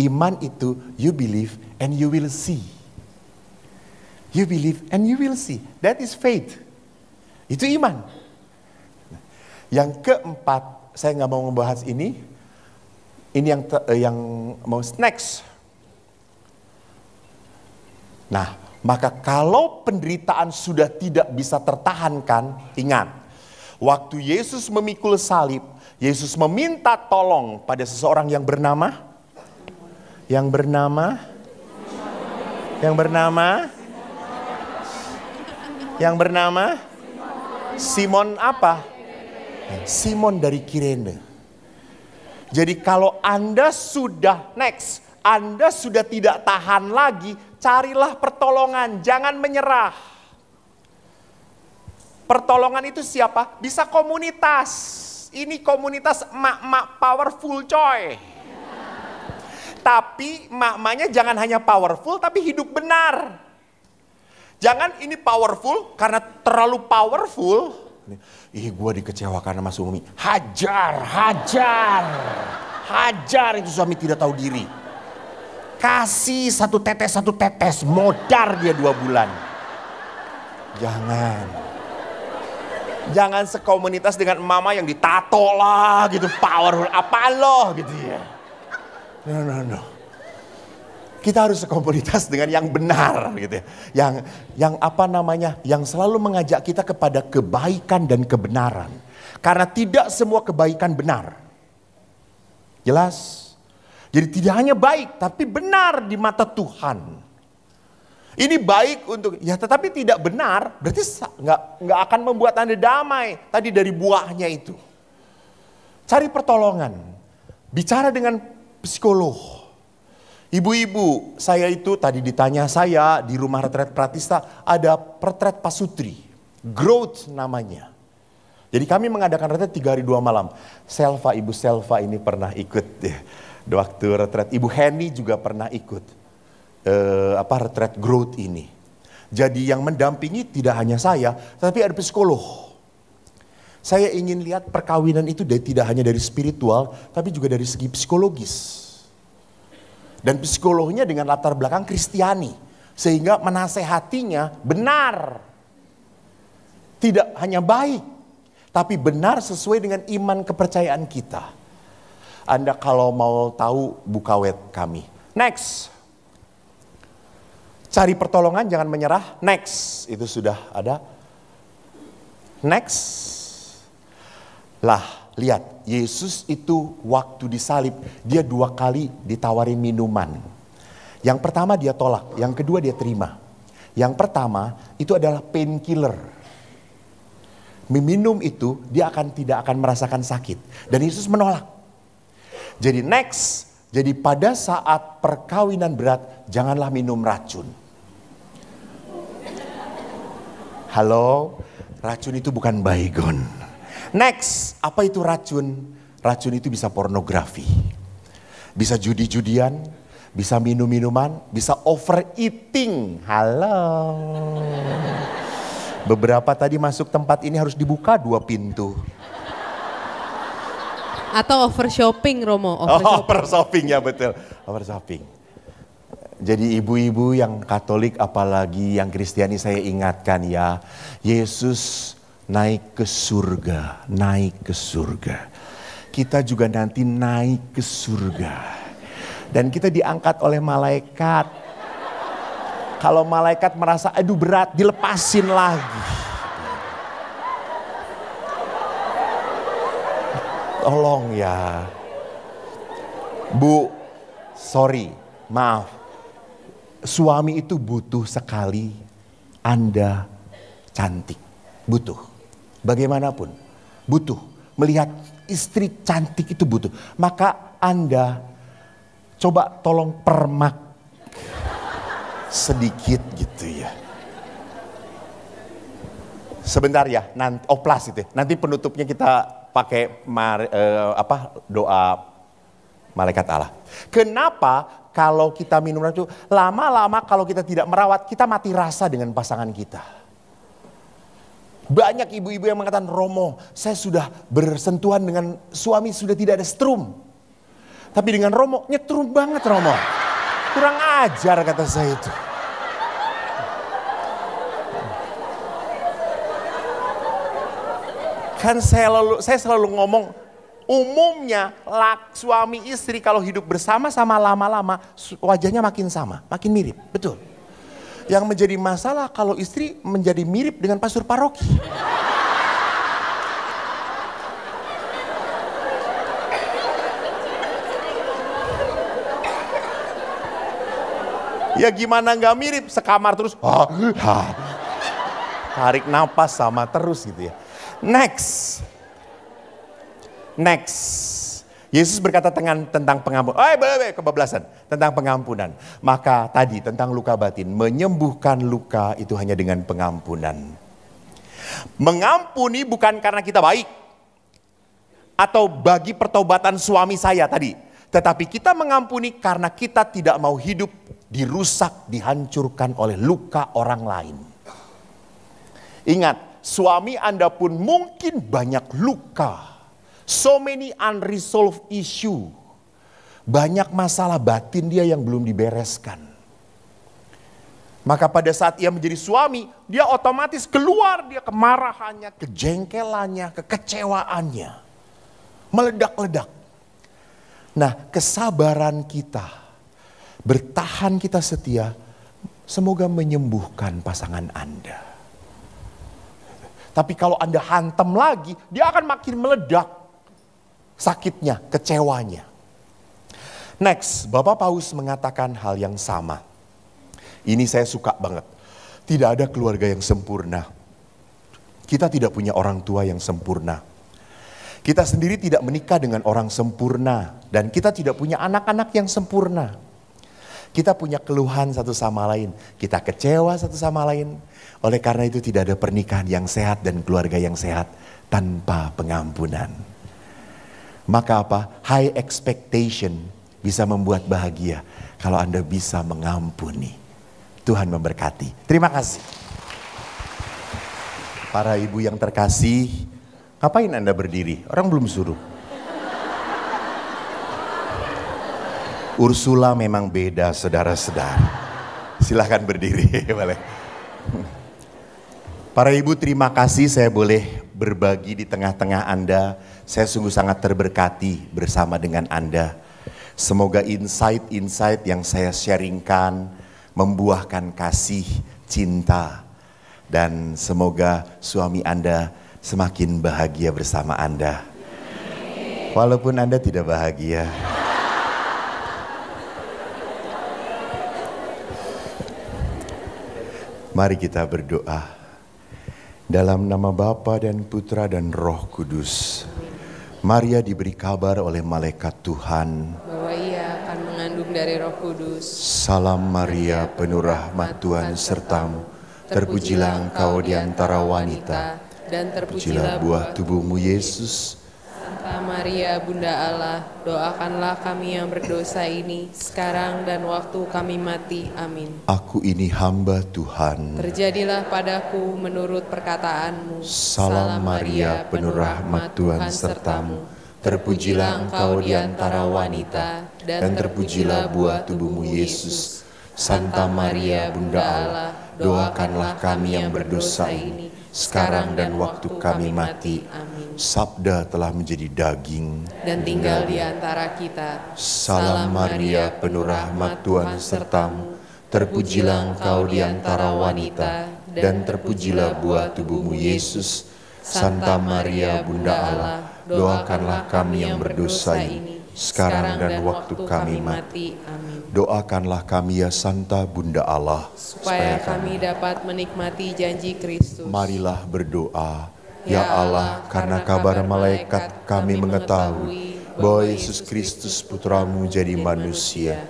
Iman itu you believe and you will see. You believe and you will see. That is faith. Itu iman. Yang keempat, saya nggak mau membahas ini. Ini yang mau next. Nah, maka kalau penderitaan sudah tidak bisa tertahankan, ingat. Waktu Yesus memikul salib, Yesus meminta tolong pada seseorang yang bernama Simon apa? Simon dari Kirene. Jadi kalau Anda sudah Anda sudah tidak tahan lagi, carilah pertolongan, jangan menyerah. Pertolongan itu siapa? Bisa komunitas. Ini komunitas emak-emak powerful coy. Tapi emak-emaknya jangan hanya powerful tapi hidup benar. Jangan ini powerful karena terlalu powerful. Ih, gue dikecewakan sama suami. Hajar, hajar. Hajar, itu suami tidak tahu diri. Kasih satu tetes, modar dia 2 bulan. Jangan. Jangan sekomunitas dengan mama yang ditato lah gitu, powerful. Apaan lo gitu ya. No. Kita harus sekomunitas dengan yang benar gitu ya. Yang selalu mengajak kita kepada kebaikan dan kebenaran. Karena tidak semua kebaikan benar. Jelas? Jadi tidak hanya baik tapi benar di mata Tuhan. Ini baik untuk tetapi tidak benar, berarti nggak akan membuat Anda damai. Tadi dari buahnya itu. Cari pertolongan. Bicara dengan psikolog. Ibu-ibu, saya itu tadi ditanya saya di rumah retret Pratista ada retret pasutri. Growth namanya. Jadi kami mengadakan retret 3 hari 2 malam. Ibu Selva ini pernah ikut ya. Waktu retret Ibu Henny juga pernah ikut. Retret growth ini. Jadi yang mendampingi tidak hanya saya, tapi ada psikolog. Saya ingin lihat perkawinan itu tidak hanya dari spiritual, tapi juga dari segi psikologis. Dan psikolognya dengan latar belakang Kristiani. Sehingga menasehatinya benar. Tidak hanya baik. Tapi benar sesuai dengan iman kepercayaan kita. Anda kalau mau tahu buka web kami. Next. Cari pertolongan jangan menyerah. Next. Itu sudah ada. Next. Lah. Lihat, Yesus itu waktu disalib, dia 2 kali ditawarin minuman. Yang pertama dia tolak, yang kedua dia terima. Yang pertama itu adalah painkiller. Meminum itu dia tidak akan merasakan sakit. Dan Yesus menolak. Jadi next, jadi pada saat perkawinan berat, janganlah minum racun. Halo, racun itu bukan baygon. Next, apa itu racun? Racun itu bisa pornografi, bisa judi-judian, bisa minum-minuman, bisa overeating. Halo. Beberapa tadi masuk tempat ini harus dibuka 2 pintu. Atau over shopping Romo. Over shopping ya betul, over shopping. Jadi ibu-ibu yang Katolik apalagi yang Kristiani saya ingatkan ya, Yesus naik ke surga, naik ke surga. Kita juga nanti naik ke surga. Dan kita diangkat oleh malaikat. Kalau malaikat merasa aduh berat, dilepasin lagi. Tolong ya. Bu, sorry, maaf. Suami itu butuh sekali Anda cantik. Butuh. Bagaimanapun, butuh. Melihat istri cantik itu butuh. Maka Anda coba tolong permak sedikit gitu ya. Sebentar ya, nanti oplas itu. Nanti penutupnya kita pakai doa malaikat Allah. Kenapa kalau kita minum racun, lama-lama kalau kita tidak merawat, kita mati rasa dengan pasangan kita. Banyak ibu-ibu yang mengatakan, Romo, saya sudah bersentuhan dengan suami, sudah tidak ada strum. Tapi dengan Romo, nyetrum banget Romo. Kurang ajar kata saya itu. Kan saya selalu ngomong, umumnya suami istri kalau hidup bersama-sama lama-lama, wajahnya makin sama, makin mirip, betul. Yang menjadi masalah kalau istri menjadi mirip dengan pastor paroki. Ya gimana nggak mirip, sekamar terus. Tarik napas sama terus gitu ya. Next. Yesus berkata tentang pengampunan. Kebablasan. Tentang pengampunan. Maka tadi tentang luka batin. Menyembuhkan luka itu hanya dengan pengampunan. Mengampuni bukan karena kita baik. Atau bagi pertobatan suami saya tadi. Tetapi kita mengampuni karena kita tidak mau hidup dirusak, dihancurkan oleh luka orang lain. Ingat, suami Anda pun mungkin banyak luka. So many unresolved issue. Banyak masalah batin dia yang belum dibereskan. Maka pada saat ia menjadi suami, dia otomatis keluar dia kemarahannya, kejengkelannya, kekecewaannya. Meledak-ledak. Nah, kesabaran kita, bertahan kita setia, semoga menyembuhkan pasangan Anda. Tapi kalau Anda hantam lagi, dia akan makin meledak. Sakitnya, kecewanya. Next, Bapak Paus mengatakan hal yang sama. Ini saya suka banget. Tidak ada keluarga yang sempurna. Kita tidak punya orang tua yang sempurna. Kita sendiri tidak menikah dengan orang sempurna. Dan kita tidak punya anak-anak yang sempurna. Kita punya keluhan satu sama lain. Kita kecewa satu sama lain. Oleh karena itu tidak ada pernikahan yang sehat dan keluarga yang sehat tanpa pengampunan. Maka apa? High expectation bisa membuat bahagia kalau Anda bisa mengampuni. Tuhan memberkati. Terima kasih. Para ibu yang terkasih, ngapain Anda berdiri? Orang belum suruh. Ursula memang beda, saudara-saudara. Silahkan berdiri, boleh. Para ibu, terima kasih saya boleh berbagi di tengah-tengah Anda. Saya sungguh sangat terberkati bersama dengan Anda. Semoga insight-insight yang saya sharingkan membuahkan kasih, cinta. Dan semoga suami Anda semakin bahagia bersama Anda. Walaupun Anda tidak bahagia. Mari kita berdoa. Dalam nama Bapa dan Putra dan Roh Kudus. Maria diberi kabar oleh malaikat Tuhan bahwa ia akan mengandung dari Roh Kudus. Salam Maria, penuh rahmat Tuhan sertamu. Terpujilah engkau di antara wanita, dan terpujilah buah tubuhmu Yesus. Santa Maria, Bunda Allah, doakanlah kami yang berdosa ini, sekarang dan waktu kami mati. Amin. Aku ini hamba Tuhan. Terjadilah padaku menurut perkataanmu. Salam Maria, penuh rahmat Tuhan sertamu. Terpujilah engkau di antara wanita, dan terpujilah buah tubuhmu Yesus. Santa Maria, Bunda Allah, doakanlah kami yang berdosa ini, sekarang dan waktu kami mati. Amin. Sabda telah menjadi daging Dan tinggal di antara kita. Salam Maria, penuh rahmat Tuhan sertamu. Terpujilah engkau di antara wanita, dan terpujilah buah tubuhmu Yesus. Santa Maria, Bunda Allah, doakanlah kami yang berdosa ini, sekarang dan waktu kami mati. Amin. Doakanlah kami ya Santa Bunda Allah, Supaya kami dapat menikmati janji Kristus. marilah berdoa. Ya Allah, karena kabar malaikat kami mengetahui bahwa Yesus Kristus Putramu jadi manusia.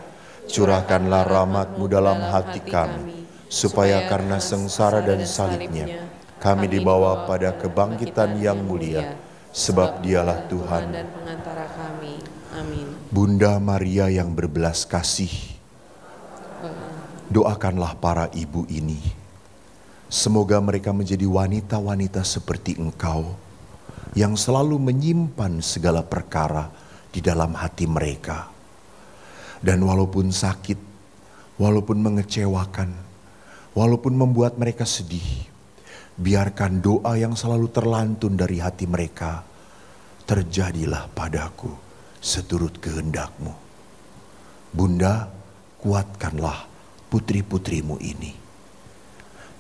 Curahkanlah rahmat-Mu dalam hati kami, supaya karena sengsara dan salibnya, kami dibawa pada kebangkitan yang mulia, sebab Dialah Tuhan dan pengantara kami. Amin. Bunda Maria yang berbelas kasih, doakanlah para ibu ini. Semoga mereka menjadi wanita-wanita seperti Engkau, yang selalu menyimpan segala perkara di dalam hati mereka. Dan walaupun sakit, walaupun mengecewakan, walaupun membuat mereka sedih, biarkan doa yang selalu terlantun dari hati mereka, terjadilah padaku seturut kehendak-Mu. Bunda, kuatkanlah putri-putrimu ini.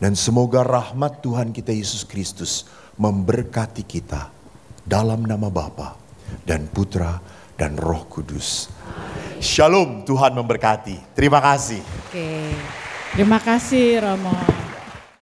Dan semoga rahmat Tuhan kita Yesus Kristus memberkati kita dalam nama Bapa dan Putra dan Roh Kudus. Shalom, Tuhan memberkati. Terima kasih. Terima kasih Romo.